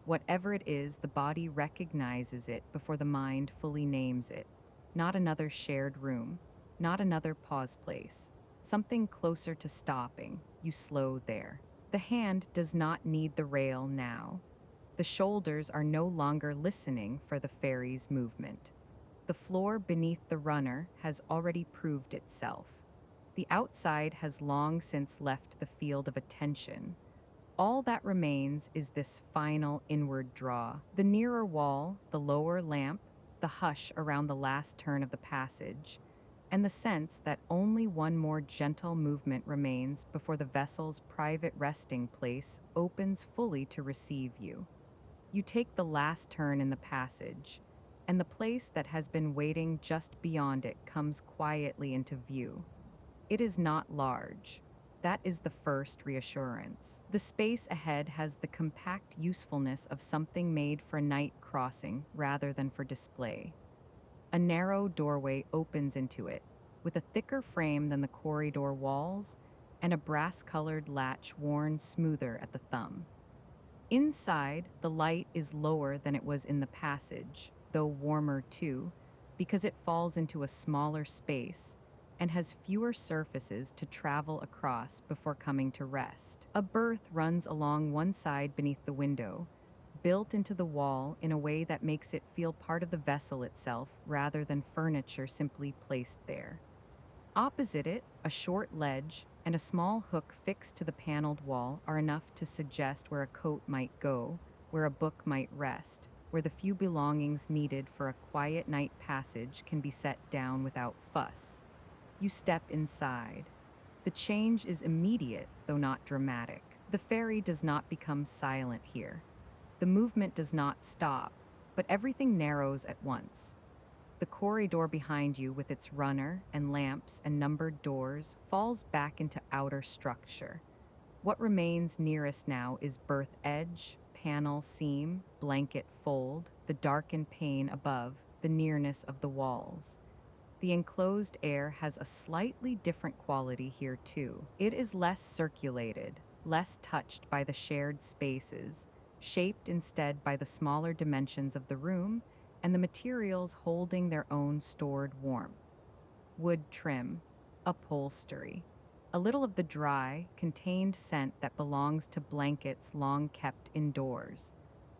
Whatever it is, the body recognizes it before the mind fully names it. Not another shared room, not another pause place. Something closer to stopping. You slow there. The hand does not need the rail now. The shoulders are no longer listening for the ferry's movement. The floor beneath the runner has already proved itself. The outside has long since left the field of attention. All that remains is this final inward draw. The nearer wall, the lower lamp, the hush around the last turn of the passage, and the sense that only one more gentle movement remains before the vessel's private resting place opens fully to receive you. You take the last turn in the passage, and the place that has been waiting just beyond it comes quietly into view. It is not large. That is the first reassurance. The space ahead has the compact usefulness of something made for night crossing rather than for display. A narrow doorway opens into it, with a thicker frame than the corridor walls and a brass-colored latch worn smoother at the thumb. Inside, the light is lower than it was in the passage, though warmer too, because it falls into a smaller space and has fewer surfaces to travel across before coming to rest. A berth runs along one side beneath the window, built into the wall in a way that makes it feel part of the vessel itself rather than furniture simply placed there. Opposite it, a short ledge and a small hook fixed to the paneled wall are enough to suggest where a coat might go, where a book might rest, where the few belongings needed for a quiet night passage can be set down without fuss. You step inside. The change is immediate, though not dramatic. The ferry does not become silent here. The movement does not stop, but everything narrows at once. The corridor behind you, with its runner and lamps and numbered doors, falls back into outer structure. What remains nearest now is berth edge, panel seam, blanket fold, the darkened pane above, the nearness of the walls. The enclosed air has a slightly different quality here too. It is less circulated, less touched by the shared spaces, shaped instead by the smaller dimensions of the room and the materials holding their own stored warmth. Wood trim, upholstery, a little of the dry, contained scent that belongs to blankets long kept indoors.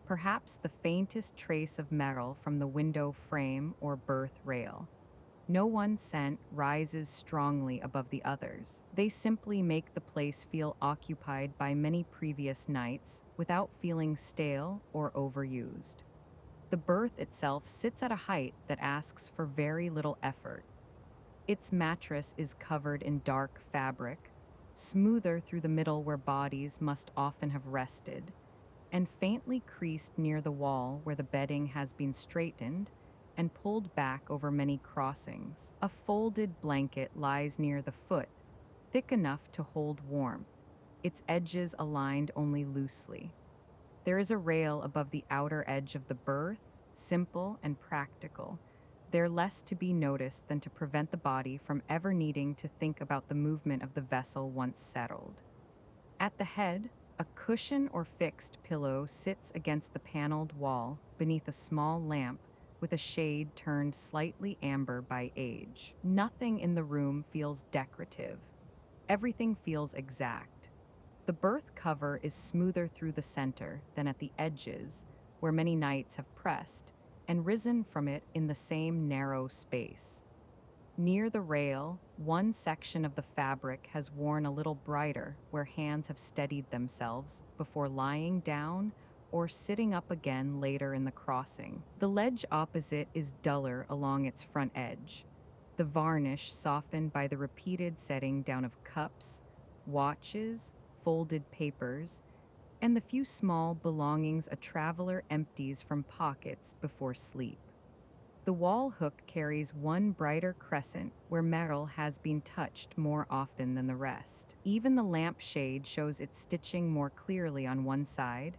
Perhaps the faintest trace of metal from the window frame or berth rail. No one scent rises strongly above the others. They simply make the place feel occupied by many previous nights without feeling stale or overused. The berth itself sits at a height that asks for very little effort. Its mattress is covered in dark fabric, smoother through the middle where bodies must often have rested, and faintly creased near the wall where the bedding has been straightened and pulled back over many crossings. A folded blanket lies near the foot, thick enough to hold warmth, its edges aligned only loosely. There is a rail above the outer edge of the berth, simple and practical, there less to be noticed than to prevent the body from ever needing to think about the movement of the vessel once settled. At the head, a cushion or fixed pillow sits against the paneled wall beneath a small lamp with a shade turned slightly amber by age. Nothing in the room feels decorative. Everything feels exact. The berth cover is smoother through the center than at the edges, where many nights have pressed, and risen from it in the same narrow space. Near the rail, one section of the fabric has worn a little brighter where hands have steadied themselves before lying down or sitting up again later in the crossing. The ledge opposite is duller along its front edge, the varnish softened by the repeated setting down of cups, watches, folded papers, and the few small belongings a traveler empties from pockets before sleep. The wall hook carries one brighter crescent where metal has been touched more often than the rest. Even the lamp shade shows its stitching more clearly on one side,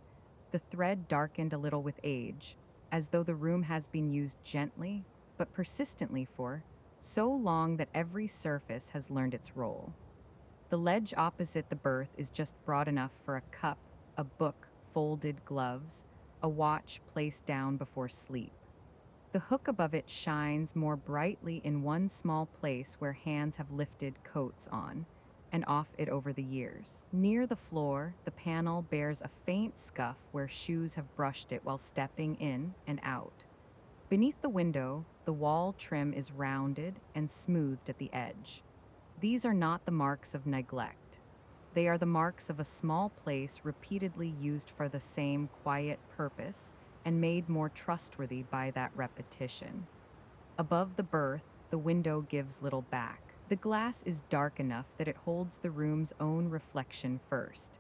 the thread darkened a little with age, as though the room has been used gently but persistently for so long that every surface has learned its role. The ledge opposite the berth is just broad enough for a cup, a book, folded gloves, a watch placed down before sleep. The hook above it shines more brightly in one small place where hands have lifted coats on and off it over the years. Near the floor, the panel bears a faint scuff where shoes have brushed it while stepping in and out. Beneath the window, the wall trim is rounded and smoothed at the edge. These are not the marks of neglect. They are the marks of a small place repeatedly used for the same quiet purpose and made more trustworthy by that repetition. Above the berth, the window gives little back. The glass is dark enough that it holds the room's own reflection first.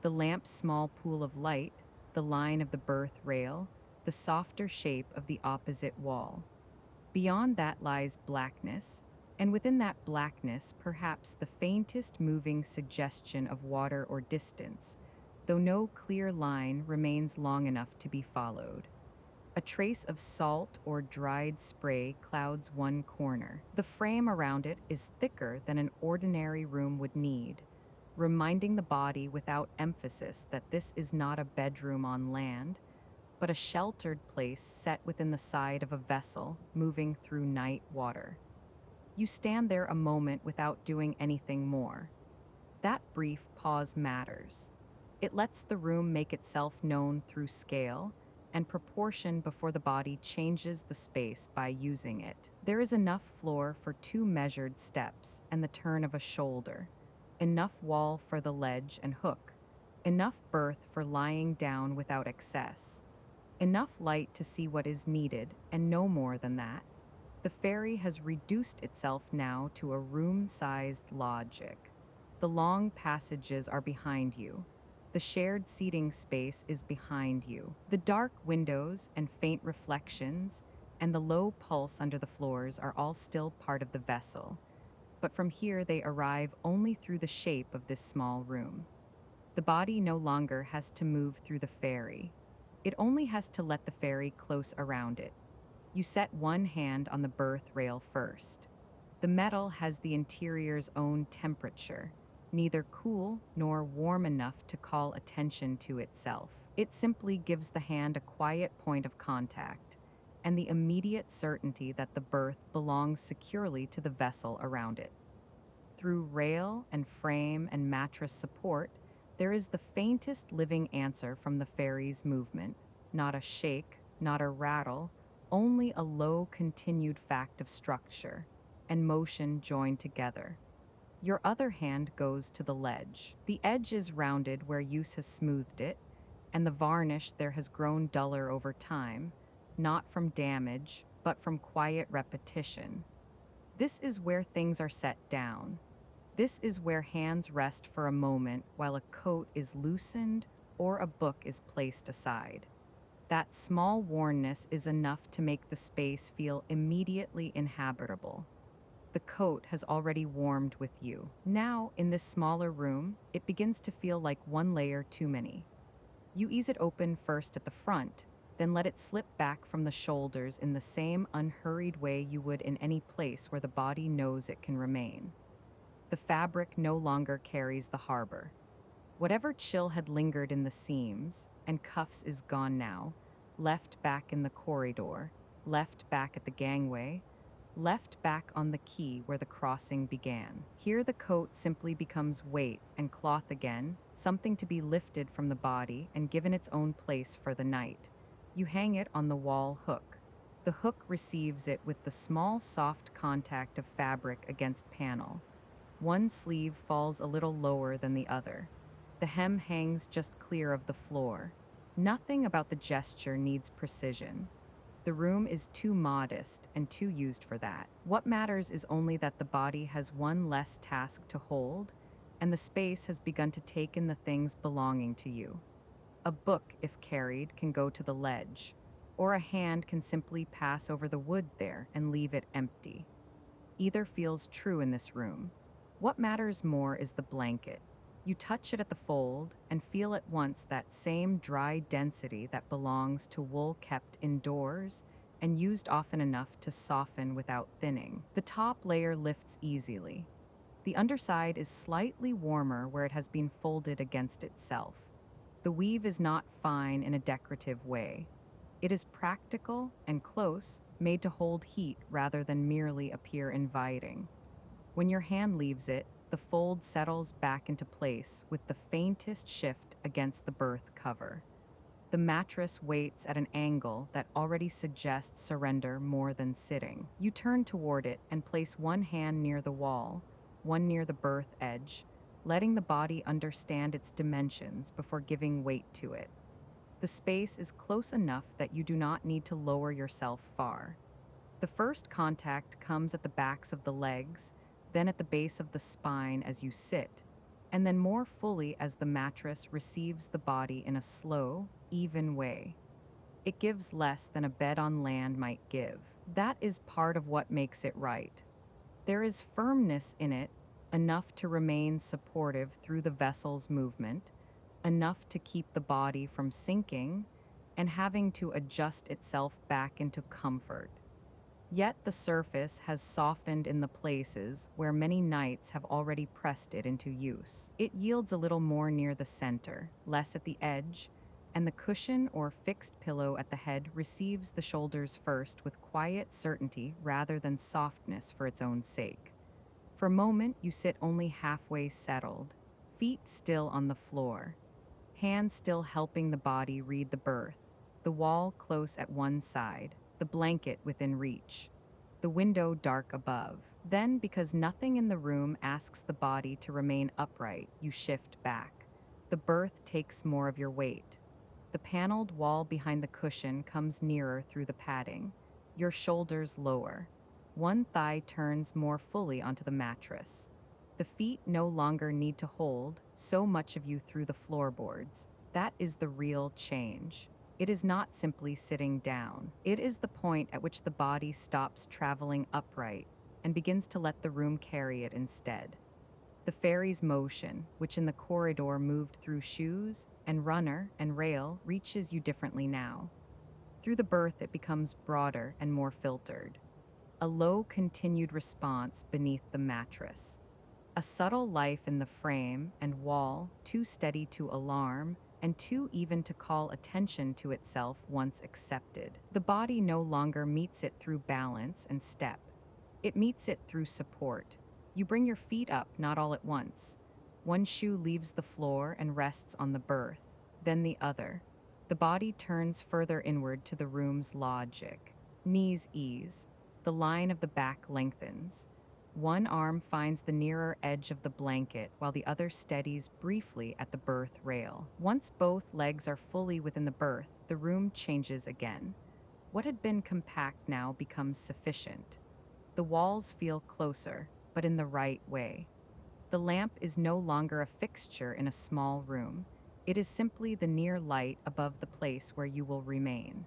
The lamp's small pool of light, the line of the berth rail, the softer shape of the opposite wall. Beyond that lies blackness, And within that blackness, perhaps the faintest moving suggestion of water or distance, though no clear line remains long enough to be followed. A trace of salt or dried spray clouds one corner. The frame around it is thicker than an ordinary room would need, reminding the body without emphasis that this is not a bedroom on land, but a sheltered place set within the side of a vessel moving through night water. You stand there a moment without doing anything more. That brief pause matters. It lets the room make itself known through scale and proportion before the body changes the space by using it. There is enough floor for two measured steps and the turn of a shoulder, enough wall for the ledge and hook, enough berth for lying down without excess, enough light to see what is needed, and no more than that. The ferry has reduced itself now to a room-sized logic. The long passages are behind you. The shared seating space is behind you. The dark windows and faint reflections and the low pulse under the floors are all still part of the vessel, but from here they arrive only through the shape of this small room. The body no longer has to move through the ferry. It only has to let the ferry close around it. You set one hand on the berth rail first. The metal has the interior's own temperature, neither cool nor warm enough to call attention to itself. It simply gives the hand a quiet point of contact and the immediate certainty that the berth belongs securely to the vessel around it. Through rail and frame and mattress support, there is the faintest living answer from the ferry's movement. Not a shake, not a rattle, only a low continued fact of structure and motion joined together. Your other hand goes to the ledge. The edge is rounded where use has smoothed it, and the varnish there has grown duller over time, not from damage, but from quiet repetition. This is where things are set down. This is where hands rest for a moment while a coat is loosened or a book is placed aside. That small wornness is enough to make the space feel immediately inhabitable. The coat has already warmed with you. Now, in this smaller room, it begins to feel like one layer too many. You ease it open first at the front, then let it slip back from the shoulders in the same unhurried way you would in any place where the body knows it can remain. The fabric no longer carries the harbor. Whatever chill had lingered in the seams and cuffs is gone now, left back in the corridor, left back at the gangway, left back on the quay where the crossing began. Here the coat simply becomes weight and cloth again, something to be lifted from the body and given its own place for the night. You hang it on the wall hook. The hook receives it with the small soft contact of fabric against panel. One sleeve falls a little lower than the other. The hem hangs just clear of the floor. Nothing about the gesture needs precision. The room is too modest and too used for that. What matters is only that the body has one less task to hold, and the space has begun to take in the things belonging to you. A book, if carried, can go to the ledge, or a hand can simply pass over the wood there and leave it empty. Either feels true in this room. What matters more is the blanket. You touch it at the fold and feel at once that same dry density that belongs to wool kept indoors and used often enough to soften without thinning. The top layer lifts easily. The underside is slightly warmer where it has been folded against itself. The weave is not fine in a decorative way. It is practical and close, made to hold heat rather than merely appear inviting. When your hand leaves it, the fold settles back into place with the faintest shift against the berth cover. The mattress waits at an angle that already suggests surrender more than sitting. You turn toward it and place one hand near the wall, one near the berth edge, letting the body understand its dimensions before giving weight to it. The space is close enough that you do not need to lower yourself far. The first contact comes at the backs of the legs, then at the base of the spine as you sit, and then more fully as the mattress receives the body in a slow, even way. It gives less than a bed on land might give. That is part of what makes it right. There is firmness in it, enough to remain supportive through the vessel's movement, enough to keep the body from sinking and having to adjust itself back into comfort. Yet the surface has softened in the places where many knights have already pressed it into use. It yields a little more near the center, less at the edge, and the cushion or fixed pillow at the head receives the shoulders first with quiet certainty rather than softness for its own sake. For a moment, you sit only halfway settled, feet still on the floor, hands still helping the body read the berth, the wall close at one side, the blanket within reach, the window dark above. Then, because nothing in the room asks the body to remain upright, you shift back. The berth takes more of your weight. The paneled wall behind the cushion comes nearer through the padding. Your shoulders lower. One thigh turns more fully onto the mattress. The feet no longer need to hold so much of you through the floorboards. That is the real change. It is not simply sitting down. It is the point at which the body stops traveling upright and begins to let the room carry it instead. The ferry's motion, which in the corridor moved through shoes and runner and rail, reaches you differently now. Through the berth, it becomes broader and more filtered. A low, continued response beneath the mattress. A subtle life in the frame and wall, too steady to alarm, and too even to call attention to itself once accepted. The body no longer meets it through balance and step. It meets it through support. You bring your feet up not all at once. One shoe leaves the floor and rests on the berth, then the other. The body turns further inward to the room's logic. Knees ease. The line of the back lengthens. One arm finds the nearer edge of the blanket while the other steadies briefly at the berth rail. Once both legs are fully within the berth, the room changes again. What had been compact now becomes sufficient. The walls feel closer, but in the right way. The lamp is no longer a fixture in a small room. It is simply the near light above the place where you will remain.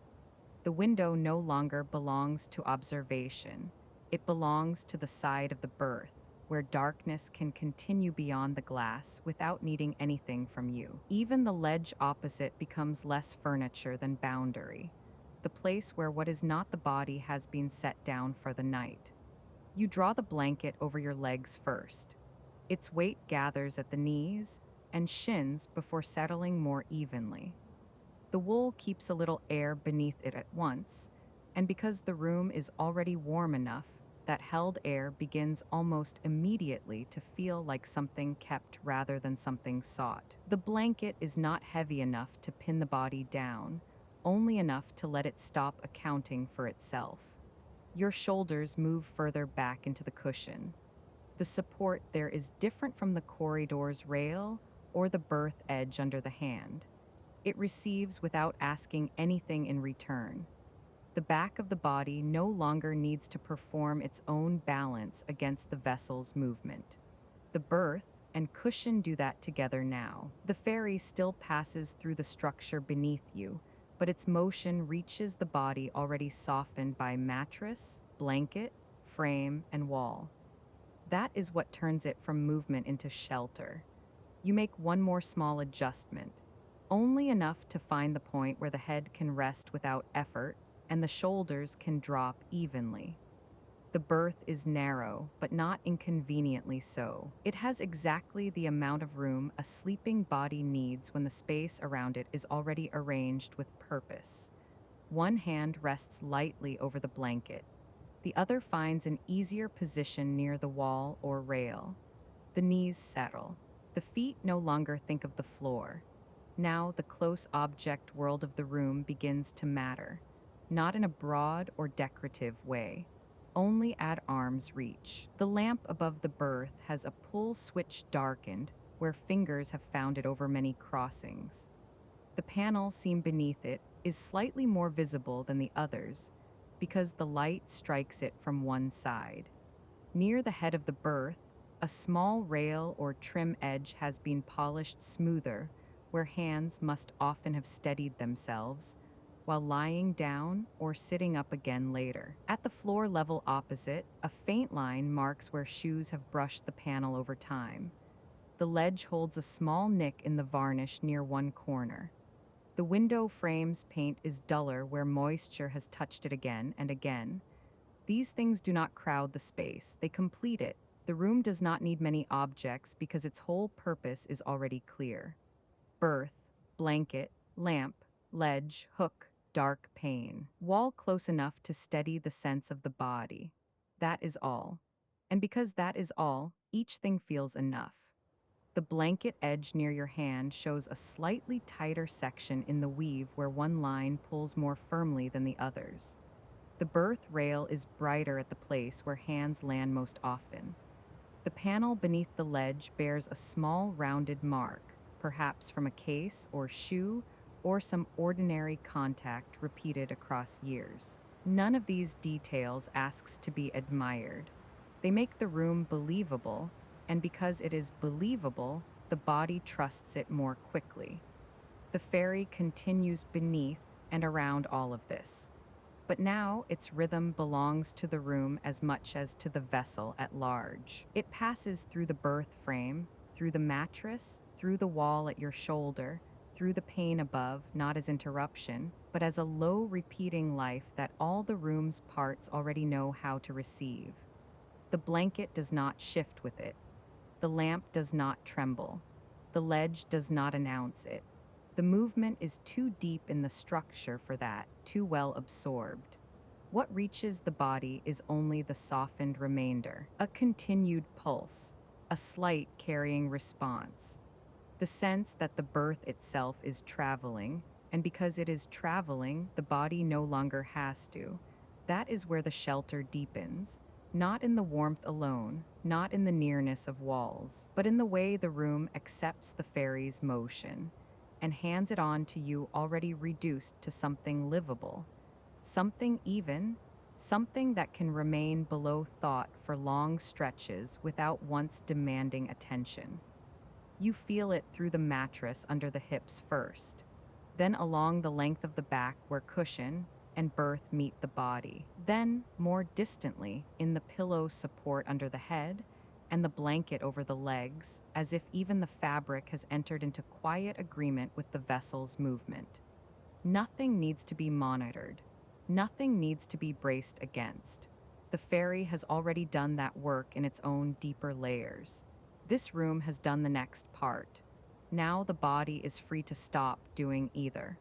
The window no longer belongs to observation. It belongs to the side of the berth, where darkness can continue beyond the glass without needing anything from you. Even the ledge opposite becomes less furniture than boundary, the place where what is not the body has been set down for the night. You draw the blanket over your legs first. Its weight gathers at the knees and shins before settling more evenly. The wool keeps a little air beneath it at once, and because the room is already warm enough, that held air begins almost immediately to feel like something kept rather than something sought. The blanket is not heavy enough to pin the body down, only enough to let it stop accounting for itself. Your shoulders move further back into the cushion. The support there is different from the corridor's rail or the berth edge under the hand. It receives without asking anything in return. The back of the body no longer needs to perform its own balance against the vessel's movement. The berth and cushion do that together now. The ferry still passes through the structure beneath you, but its motion reaches the body already softened by mattress, blanket, frame, and wall. That is what turns it from movement into shelter. You make one more small adjustment, only enough to find the point where the head can rest without effort and the shoulders can drop evenly. The berth is narrow, but not inconveniently so. It has exactly the amount of room a sleeping body needs when the space around it is already arranged with purpose. One hand rests lightly over the blanket. The other finds an easier position near the wall or rail. The knees settle. The feet no longer think of the floor. Now the close object world of the room begins to matter, not in a broad or decorative way, only at arm's reach. The lamp above the berth has a pull switch darkened where fingers have found it over many crossings. The panel seen beneath it is slightly more visible than the others because the light strikes it from one side. Near the head of the berth, a small rail or trim edge has been polished smoother where hands must often have steadied themselves, while lying down or sitting up again later. At the floor level opposite, a faint line marks where shoes have brushed the panel over time. The ledge holds a small nick in the varnish near one corner. The window frame's paint is duller where moisture has touched it again and again. These things do not crowd the space, they complete it. The room does not need many objects because its whole purpose is already clear. Berth, blanket, lamp, ledge, hook, dark pane. Wall close enough to steady the sense of the body. That is all. And because that is all, each thing feels enough. The blanket edge near your hand shows a slightly tighter section in the weave where one line pulls more firmly than the others. The berth rail is brighter at the place where hands land most often. The panel beneath the ledge bears a small rounded mark, perhaps from a case or shoe or some ordinary contact repeated across years. None of these details asks to be admired. They make the room believable, and because it is believable, the body trusts it more quickly. The ferry continues beneath and around all of this. But now its rhythm belongs to the room as much as to the vessel at large. It passes through the berth frame, through the mattress, through the wall at your shoulder, through the pane above, not as interruption, but as a low repeating life that all the room's parts already know how to receive. The blanket does not shift with it. The lamp does not tremble. The ledge does not announce it. The movement is too deep in the structure for that, too well absorbed. What reaches the body is only the softened remainder, a continued pulse, a slight carrying response. The sense that the berth itself is traveling, and because it is traveling, the body no longer has to. That is where the shelter deepens. Not in the warmth alone, not in the nearness of walls, but in the way the room accepts the ferry's motion and hands it on to you already reduced to something livable, something even, something that can remain below thought for long stretches without once demanding attention. You feel it through the mattress under the hips first, then along the length of the back where cushion and berth meet the body, then, more distantly, in the pillow support under the head and the blanket over the legs, as if even the fabric has entered into quiet agreement with the vessel's movement. Nothing needs to be monitored. Nothing needs to be braced against. The ferry has already done that work in its own deeper layers. This room has done the next part. Now the body is free to stop doing either.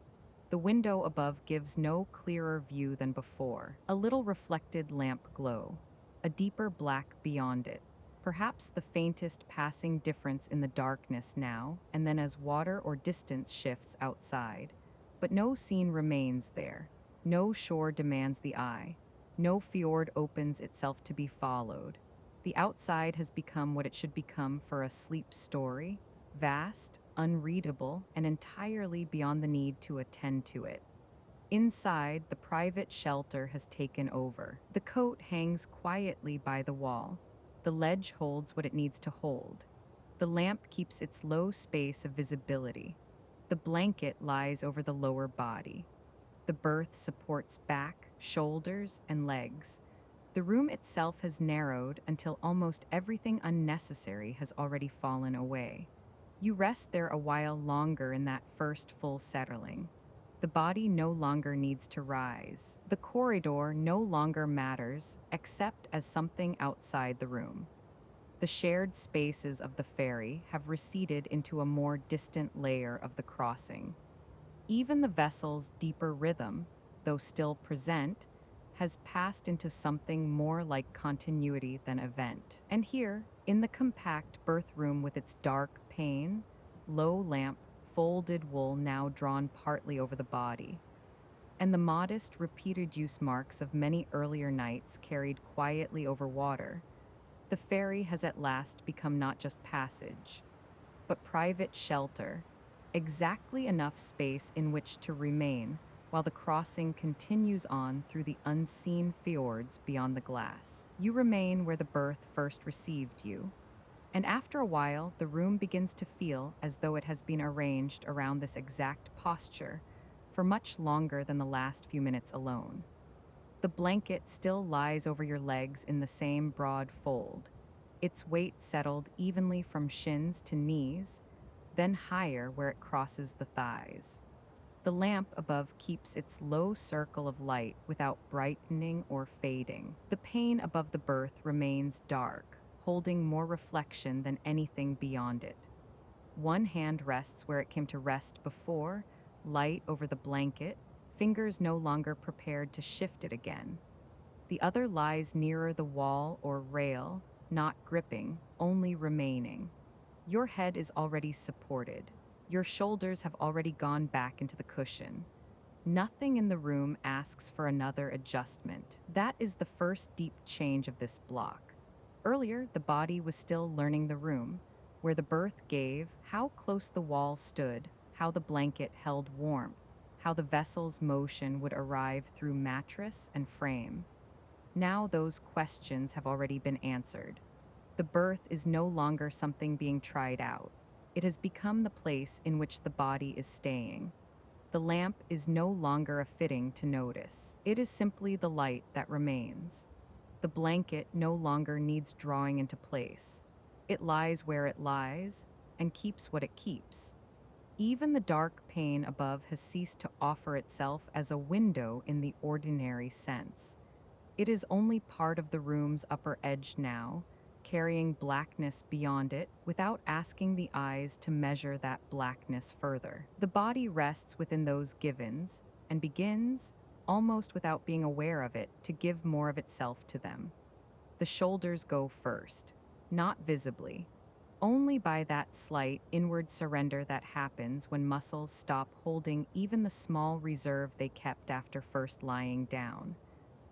The window above gives no clearer view than before. A little reflected lamp glow. A deeper black beyond it. Perhaps the faintest passing difference in the darkness now, and then as water or distance shifts outside. But no scene remains there. No shore demands the eye. No fjord opens itself to be followed. The outside has become what it should become for a sleep story, vast, unreadable, and entirely beyond the need to attend to it. Inside, the private shelter has taken over. The coat hangs quietly by the wall. The ledge holds what it needs to hold. The lamp keeps its low space of visibility. The blanket lies over the lower body. The berth supports back, shoulders, and legs. The room itself has narrowed until almost everything unnecessary has already fallen away. You rest there a while longer in that first full settling. The body no longer needs to rise. The corridor no longer matters except as something outside the room. The shared spaces of the ferry have receded into a more distant layer of the crossing. Even the vessel's deeper rhythm, though still present, has passed into something more like continuity than event. And here, in the compact berth room with its dark pane, low lamp, folded wool now drawn partly over the body, and the modest repeated use marks of many earlier nights carried quietly over water, the ferry has at last become not just passage, but private shelter, exactly enough space in which to remain while the crossing continues on through the unseen fjords beyond the glass. You remain where the berth first received you, and after a while, the room begins to feel as though it has been arranged around this exact posture, for much longer than the last few minutes alone. The blanket still lies over your legs in the same broad fold, its weight settled evenly from shins to knees, then higher where it crosses the thighs. The lamp above keeps its low circle of light without brightening or fading. The pane above the berth remains dark, holding more reflection than anything beyond it. One hand rests where it came to rest before, light over the blanket, fingers no longer prepared to shift it again. The other lies nearer the wall or rail, not gripping, only remaining. Your head is already supported. Your shoulders have already gone back into the cushion. Nothing in the room asks for another adjustment. That is the first deep change of this block. Earlier, the body was still learning the room, where the berth gave, how close the wall stood, how the blanket held warmth, how the vessel's motion would arrive through mattress and frame. Now those questions have already been answered. The berth is no longer something being tried out. It has become the place in which the body is staying. The lamp is no longer a fitting to notice. It is simply the light that remains. The blanket no longer needs drawing into place. It lies where it lies and keeps what it keeps. Even the dark pane above has ceased to offer itself as a window in the ordinary sense. It is only part of the room's upper edge now, carrying blackness beyond it without asking the eyes to measure that blackness further. The body rests within those givens and begins, almost without being aware of it, to give more of itself to them. The shoulders go first, not visibly, only by that slight inward surrender that happens when muscles stop holding even the small reserve they kept after first lying down.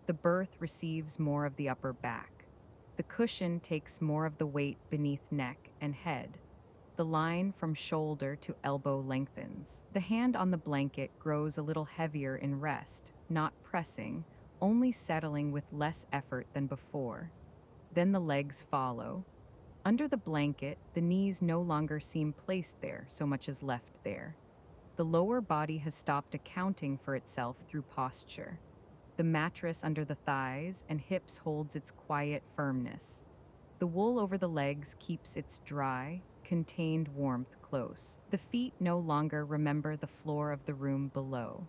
The berth receives more of the upper back. The cushion takes more of the weight beneath neck and head. The line from shoulder to elbow lengthens. The hand on the blanket grows a little heavier in rest, not pressing, only settling with less effort than before. Then the legs follow. Under the blanket, the knees no longer seem placed there so much as left there. The lower body has stopped accounting for itself through posture. The mattress under the thighs and hips holds its quiet firmness. The wool over the legs keeps its dry, contained warmth close. The feet no longer remember the floor of the room below.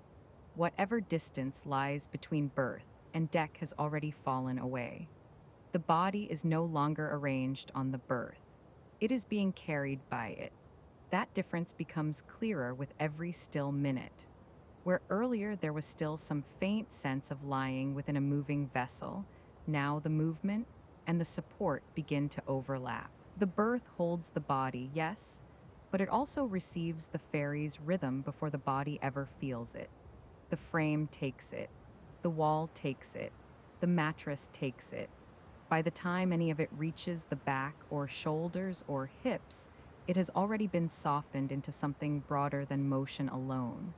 Whatever distance lies between berth and deck has already fallen away. The body is no longer arranged on the berth. It is being carried by it. That difference becomes clearer with every still minute. Where earlier there was still some faint sense of lying within a moving vessel, now the movement and the support begin to overlap. The berth holds the body, yes, but it also receives the ferry's rhythm before the body ever feels it. The frame takes it. The wall takes it. The mattress takes it. By the time any of it reaches the back or shoulders or hips, it has already been softened into something broader than motion alone.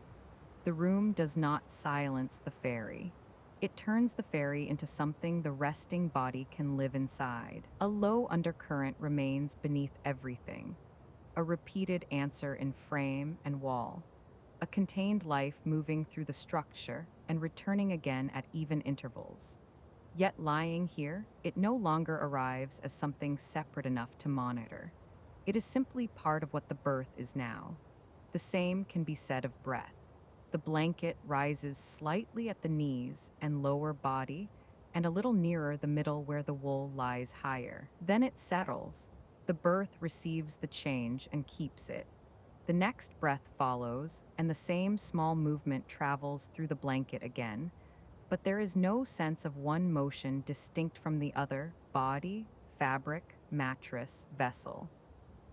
The room does not silence the ferry. It turns the ferry into something the resting body can live inside. A low undercurrent remains beneath everything. A repeated answer in frame and wall. A contained life moving through the structure and returning again at even intervals. Yet lying here, it no longer arrives as something separate enough to monitor. It is simply part of what the berth is now. The same can be said of breath. The blanket rises slightly at the knees and lower body, and a little nearer the middle where the wool lies higher. Then it settles. The berth receives the change and keeps it. The next breath follows, and the same small movement travels through the blanket again, but there is no sense of one motion distinct from the other: body, fabric, mattress, vessel.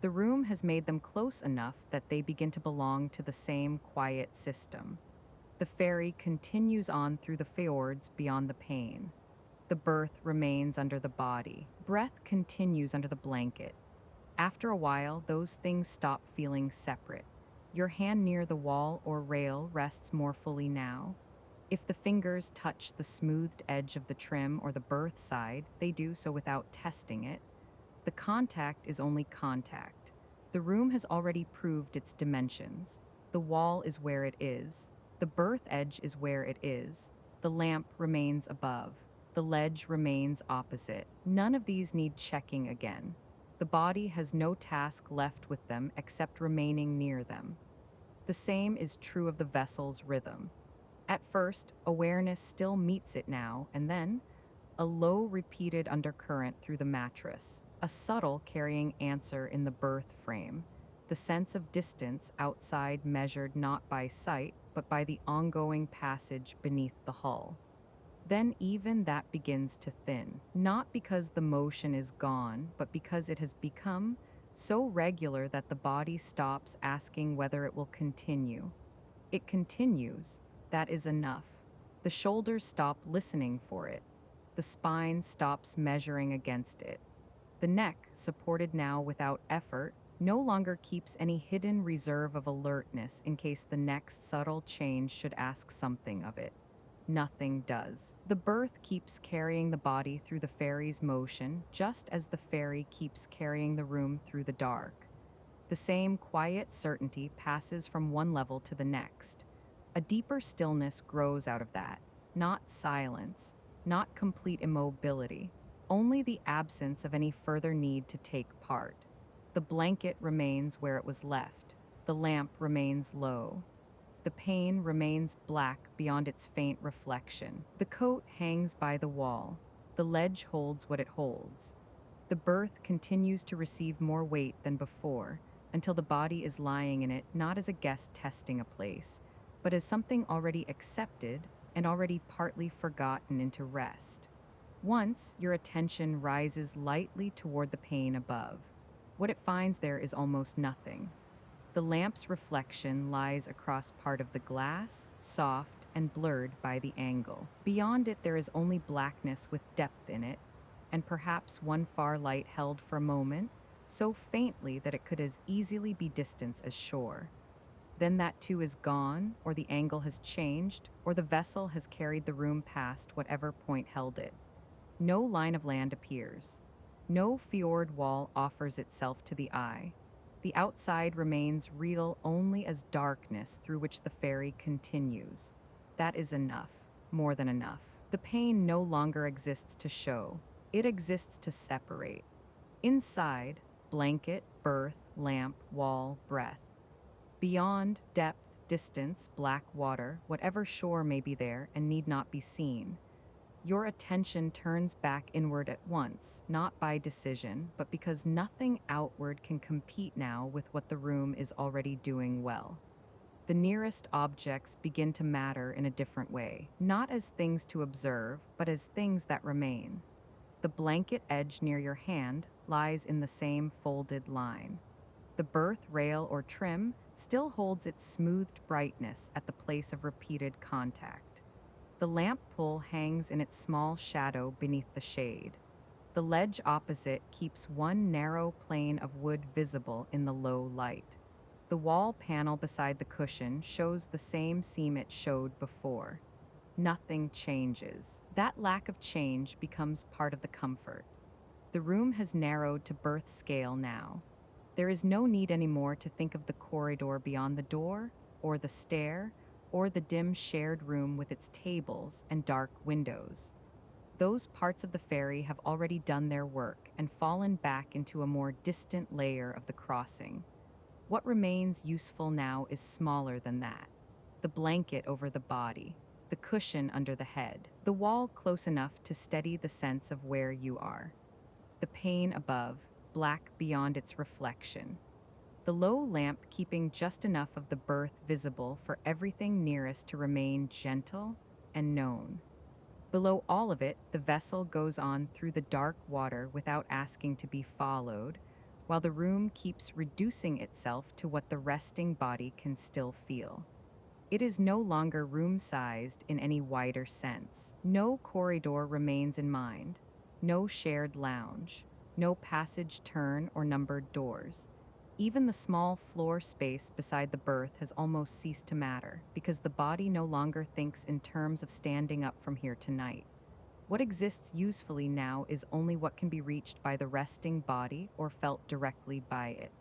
The room has made them close enough that they begin to belong to the same quiet system. The ferry continues on through the fjords beyond the pane. The berth remains under the body. Breath continues under the blanket. After a while, those things stop feeling separate. Your hand near the wall or rail rests more fully now. If the fingers touch the smoothed edge of the trim or the berth side, they do so without testing it. The contact is only contact. The room has already proved its dimensions. The wall is where it is. The berth edge is where it is. The lamp remains above. The ledge remains opposite. None of these need checking again. The body has no task left with them except remaining near them. The same is true of the vessel's rhythm. At first, awareness still meets it now and then, a low repeated undercurrent through the mattress, a subtle carrying answer in the berth frame, the sense of distance outside measured not by sight, but by the ongoing passage beneath the hull. Then even that begins to thin, not because the motion is gone, but because it has become so regular that the body stops asking whether it will continue. It continues. That is enough. The shoulders stop listening for it. The spine stops measuring against it. The neck, supported now without effort, no longer keeps any hidden reserve of alertness in case the next subtle change should ask something of it. Nothing does. The berth keeps carrying the body through the ferry's motion, just as the ferry keeps carrying the room through the dark. The same quiet certainty passes from one level to the next. A deeper stillness grows out of that, not silence, not complete immobility, only the absence of any further need to take part. The blanket remains where it was left. The lamp remains low. The pane remains black beyond its faint reflection. The coat hangs by the wall. The ledge holds what it holds. The berth continues to receive more weight than before, until the body is lying in it not as a guest testing a place, but as something already accepted and already partly forgotten into rest. Once your attention rises lightly toward the pane above, what it finds there is almost nothing. The lamp's reflection lies across part of the glass, soft and blurred by the angle. Beyond it, there is only blackness with depth in it, and perhaps one far light held for a moment, so faintly that it could as easily be distance as shore. Then that too is gone, or the angle has changed, or the vessel has carried the room past whatever point held it. No line of land appears. No fjord wall offers itself to the eye. The outside remains real only as darkness through which the ferry continues. That is enough, more than enough. The pane no longer exists to show. It exists to separate. Inside, blanket, berth, lamp, wall, breath. Beyond, depth, distance, black water, whatever shore may be there and need not be seen. Your attention turns back inward at once, not by decision, but because nothing outward can compete now with what the room is already doing well. The nearest objects begin to matter in a different way, not as things to observe, but as things that remain. The blanket edge near your hand lies in the same folded line. The berth rail or trim still holds its smoothed brightness at the place of repeated contact. The lamp pole hangs in its small shadow beneath the shade. The ledge opposite keeps one narrow plane of wood visible in the low light. The wall panel beside the cushion shows the same seam it showed before. Nothing changes. That lack of change becomes part of the comfort. The room has narrowed to berth scale now. There is no need anymore to think of the corridor beyond the door, or the stair, or the dim shared room with its tables and dark windows. Those parts of the ferry have already done their work and fallen back into a more distant layer of the crossing. What remains useful now is smaller than that. The blanket over the body, the cushion under the head, the wall close enough to steady the sense of where you are. The pane above, black beyond its reflection. The low lamp keeping just enough of the berth visible for everything nearest to remain gentle and known. Below all of it, the vessel goes on through the dark water without asking to be followed, while the room keeps reducing itself to what the resting body can still feel. It is no longer room-sized in any wider sense. No corridor remains in mind, no shared lounge, no passage turn or numbered doors. Even the small floor space beside the berth has almost ceased to matter, because the body no longer thinks in terms of standing up from here tonight. What exists usefully now is only what can be reached by the resting body or felt directly by it.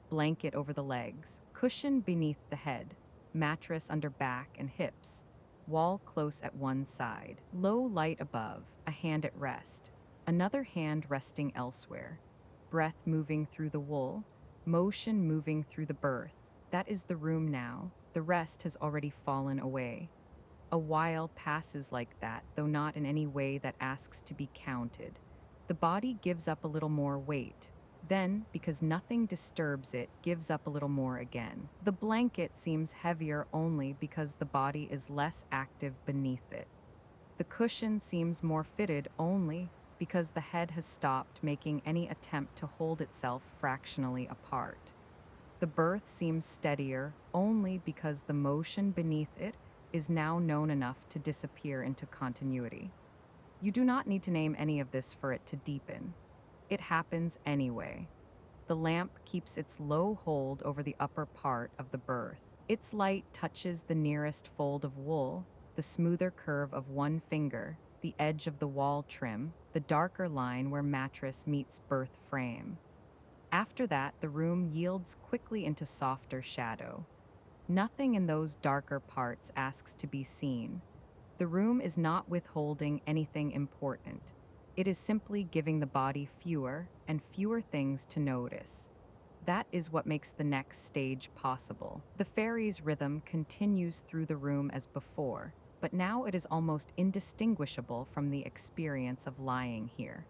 Blanket over the legs, cushion beneath the head, mattress under back and hips, wall close at one side, low light above, a hand at rest, another hand resting elsewhere, breath moving through the wool, motion moving through the berth. That is the room now. The rest has already fallen away. A while passes like that, though not in any way that asks to be counted. The body gives up a little more weight. Then, because nothing disturbs it, gives up a little more again. The blanket seems heavier only because the body is less active beneath it. The cushion seems more fitted only because the head has stopped making any attempt to hold itself fractionally apart. The berth seems steadier only because the motion beneath it is now known enough to disappear into continuity. You do not need to name any of this for it to deepen. It happens anyway. The lamp keeps its low hold over the upper part of the berth. Its light touches the nearest fold of wool, the smoother curve of one finger, the edge of the wall trim, the darker line where mattress meets berth frame. After that, the room yields quickly into softer shadow. Nothing in those darker parts asks to be seen. The room is not withholding anything important. It is simply giving the body fewer and fewer things to notice. That is what makes the next stage possible. The ferry's rhythm continues through the room as before, but now it is almost indistinguishable from the experience of lying here.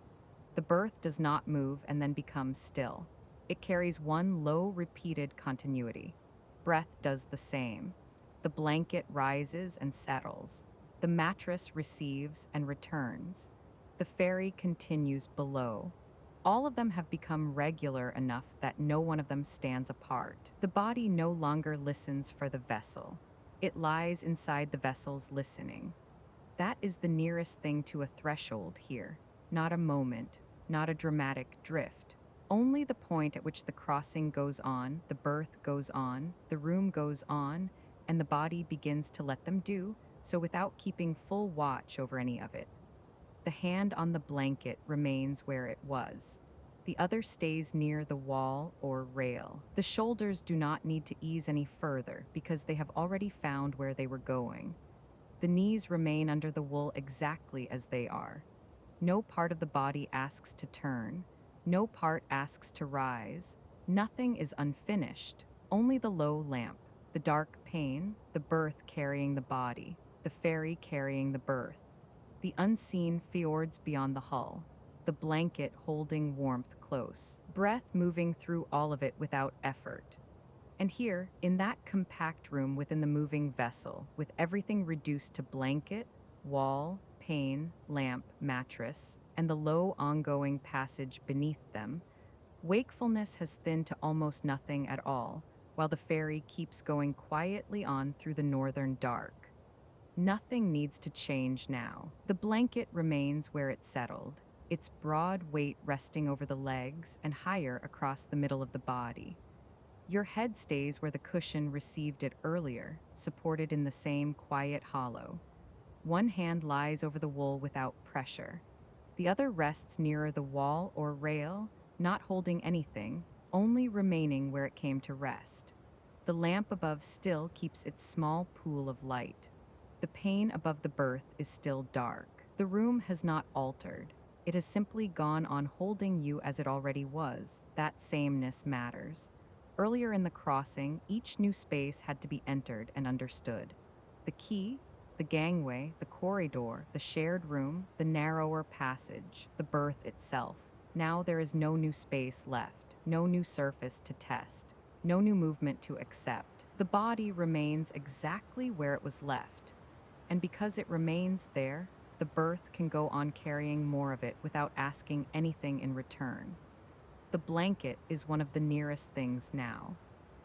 The berth does not move and then becomes still. It carries one low, repeated continuity. Breath does the same. The blanket rises and settles. The mattress receives and returns. The ferry continues below. All of them have become regular enough that no one of them stands apart. The body no longer listens for the vessel. It lies inside the vessel's listening. That is the nearest thing to a threshold here, not a moment, not a dramatic drift. Only the point at which the crossing goes on, the berth goes on, the room goes on, and the body begins to let them do so without keeping full watch over any of it. The hand on the blanket remains where it was. The other stays near the wall or rail. The shoulders do not need to ease any further because they have already found where they were going. The knees remain under the wool exactly as they are. No part of the body asks to turn. No part asks to rise. Nothing is unfinished. Only the low lamp, the dark pane, the berth carrying the body, the ferry carrying the berth, the unseen fjords beyond the hull, the blanket holding warmth close, breath moving through all of it without effort. And here, in that compact room within the moving vessel, with everything reduced to blanket, wall, pane, lamp, mattress, and the low ongoing passage beneath them, wakefulness has thinned to almost nothing at all, while the ferry keeps going quietly on through the northern dark. Nothing needs to change now. The blanket remains where it settled, its broad weight resting over the legs and higher across the middle of the body. Your head stays where the cushion received it earlier, supported in the same quiet hollow. One hand lies over the wool without pressure. The other rests nearer the wall or rail, not holding anything, only remaining where it came to rest. The lamp above still keeps its small pool of light. The pane above the berth is still dark. The room has not altered. It has simply gone on holding you as it already was. That sameness matters. Earlier in the crossing, each new space had to be entered and understood. The key, the gangway, the corridor, the shared room, the narrower passage, the berth itself. Now there is no new space left, no new surface to test, no new movement to accept. The body remains exactly where it was left. And because it remains there, the berth can go on carrying more of it without asking anything in return. The blanket is one of the nearest things now,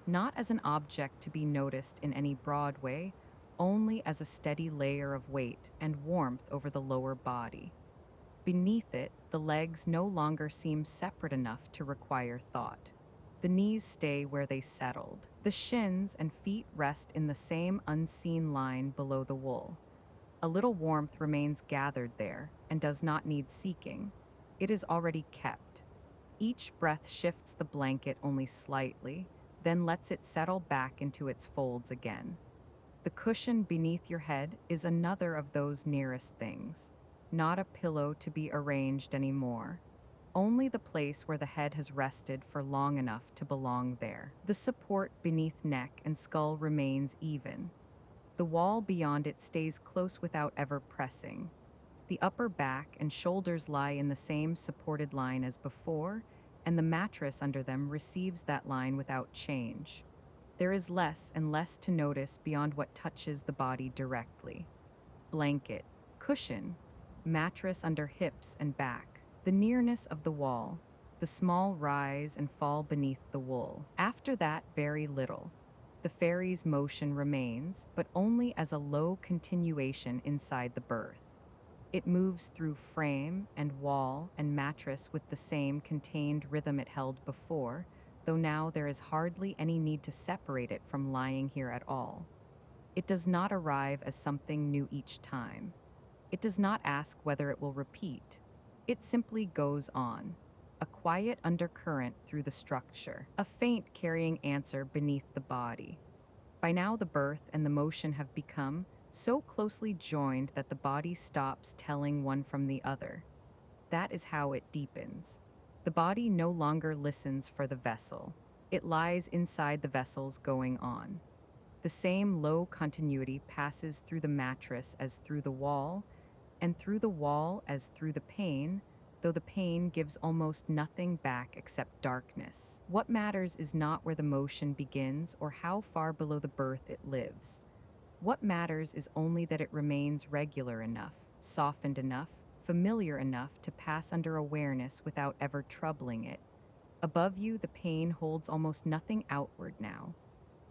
not as an object to be noticed in any broad way, only as a steady layer of weight and warmth over the lower body. Beneath it, the legs no longer seem separate enough to require thought. The knees stay where they settled. The shins and feet rest in the same unseen line below the wool. A little warmth remains gathered there and does not need seeking. It is already kept. Each breath shifts the blanket only slightly, then lets it settle back into its folds again. The cushion beneath your head is another of those nearest things, not a pillow to be arranged anymore, only the place where the head has rested for long enough to belong there. The support beneath neck and skull remains even. The wall beyond it stays close without ever pressing. The upper back and shoulders lie in the same supported line as before, and the mattress under them receives that line without change. There is less and less to notice beyond what touches the body directly. Blanket, cushion, mattress under hips and back, the nearness of the wall, the small rise and fall beneath the wool. After that, very little. The ferry's motion remains, but only as a low continuation inside the berth. It moves through frame and wall and mattress with the same contained rhythm it held before, though now there is hardly any need to separate it from lying here at all. It does not arrive as something new each time. It does not ask whether it will repeat. It simply goes on, a quiet undercurrent through the structure, a faint carrying answer beneath the body. By now, the birth and the motion have become so closely joined that the body stops telling one from the other. That is how it deepens. The body no longer listens for the vessel. It lies inside the vessels going on. The same low continuity passes through the mattress as through the wall, and through the wall as through the pane, though the pane gives almost nothing back except darkness. What matters is not where the motion begins or how far below the berth it lives. What matters is only that it remains regular enough, softened enough, familiar enough to pass under awareness without ever troubling it. Above you, the pane holds almost nothing outward now.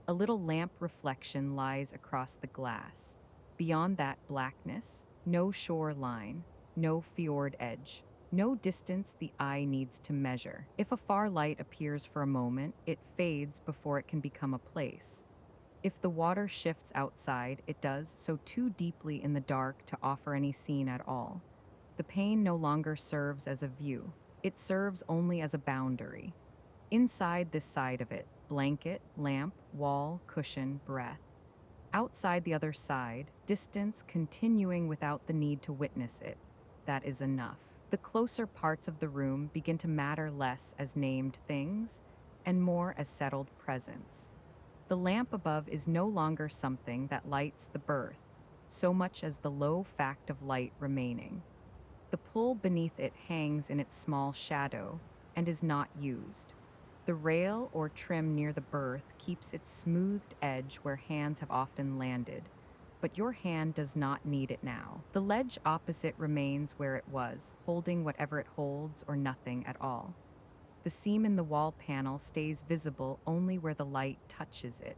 A little lamp reflection lies across the glass. Beyond that blackness, no shore line, no fjord edge, no distance the eye needs to measure. If a far light appears for a moment, it fades before it can become a place. If the water shifts outside, it does so too deeply in the dark to offer any scene at all. The pane no longer serves as a view. It serves only as a boundary. Inside this side of it, blanket, lamp, wall, cushion, breath. Outside the other side, distance continuing without the need to witness it. That is enough. The closer parts of the room begin to matter less as named things and more as settled presence. The lamp above is no longer something that lights the berth, so much as the low fact of light remaining. The pull beneath it hangs in its small shadow and is not used. The rail or trim near the berth keeps its smoothed edge where hands have often landed, but your hand does not need it now. The ledge opposite remains where it was, holding whatever it holds or nothing at all. The seam in the wall panel stays visible only where the light touches it.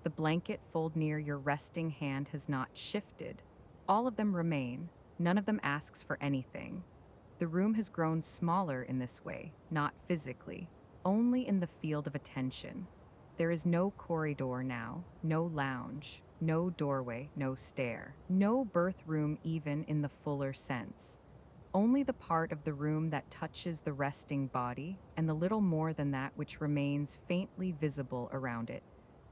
The blanket fold near your resting hand has not shifted. All of them remain. None of them asks for anything. The room has grown smaller in this way, not physically, only in the field of attention. There is no corridor now, no lounge, no doorway, no stair, no berth room even in the fuller sense. Only the part of the room that touches the resting body and the little more than that which remains faintly visible around it.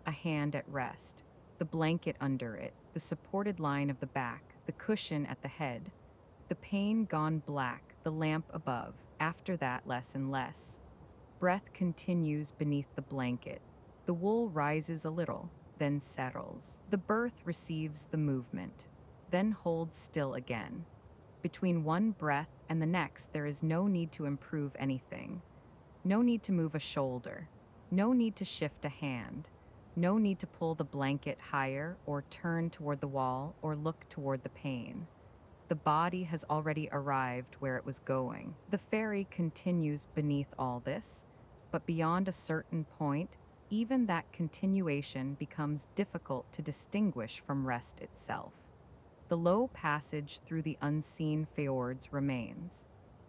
A hand at rest, the blanket under it, the supported line of the back, the cushion at the head. The pane gone black, the lamp above, after that less and less. Breath continues beneath the blanket. The wool rises a little, then settles. The berth receives the movement, then holds still again. Between one breath and the next, there is no need to improve anything. No need to move a shoulder. No need to shift a hand. No need to pull the blanket higher or turn toward the wall or look toward the pane. The body has already arrived where it was going. The ferry continues beneath all this, but beyond a certain point, even that continuation becomes difficult to distinguish from rest itself. The low passage through the unseen fjords remains.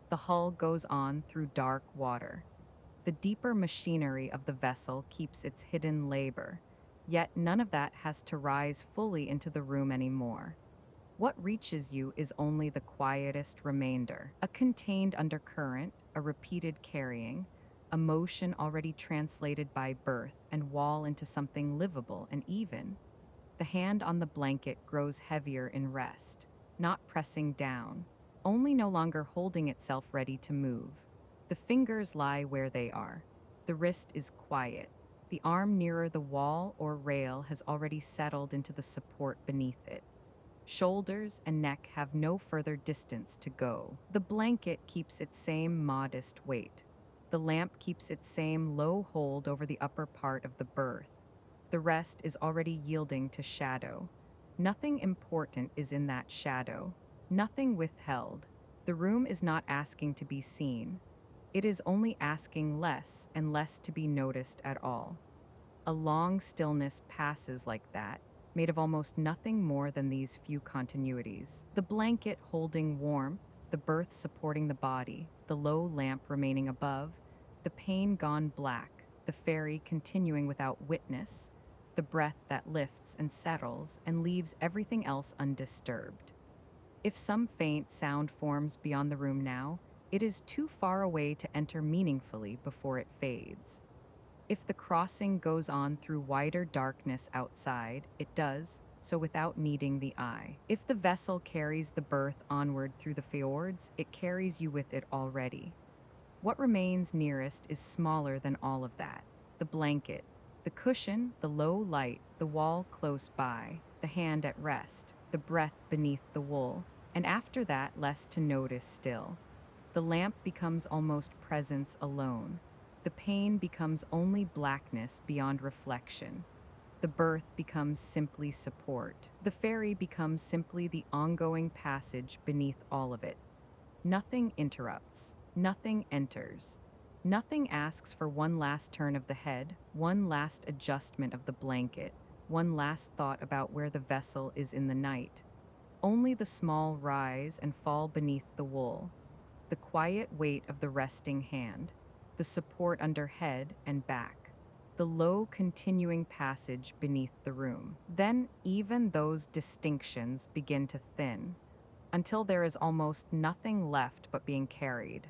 The hull goes on through dark water. The deeper machinery of the vessel keeps its hidden labor, yet none of that has to rise fully into the room anymore. What reaches you is only the quietest remainder, a contained undercurrent, a repeated carrying, a motion already translated by birth and wall into something livable and even. The The hand on the blanket grows heavier in rest, not pressing down, only no longer holding itself ready to move. The fingers lie where they are. The wrist is quiet. The arm nearer the wall or rail has already settled into the support beneath it. Shoulders and neck have no further distance to go. The blanket keeps its same modest weight. The lamp keeps its same low hold over the upper part of the berth. The rest is already yielding to shadow. Nothing important is in that shadow. Nothing withheld. The room is not asking to be seen. It is only asking less and less to be noticed at all. A long stillness passes like that, made of almost nothing more than these few continuities. The blanket holding warmth, the berth supporting the body, the low lamp remaining above, the pane gone black, the ferry continuing without witness, the breath that lifts and settles and leaves everything else undisturbed. If some faint sound forms beyond the room now, it is too far away to enter meaningfully before it fades. If the crossing goes on through wider darkness outside, it does, so without needing the eye. If the vessel carries the berth onward through the fjords, it carries you with it already. What remains nearest is smaller than all of that. The blanket, the cushion, the low light, the wall close by, the hand at rest, the breath beneath the wool, and after that, less to notice still. The lamp becomes almost presence alone. The pane becomes only blackness beyond reflection. The berth becomes simply support. The ferry becomes simply the ongoing passage beneath all of it. Nothing interrupts. Nothing enters. Nothing asks for one last turn of the head, one last adjustment of the blanket, one last thought about where the vessel is in the night. Only the small rise and fall beneath the wool, the quiet weight of the resting hand, the support under head and back, the low continuing passage beneath the room. Then even those distinctions begin to thin, until there is almost nothing left but being carried.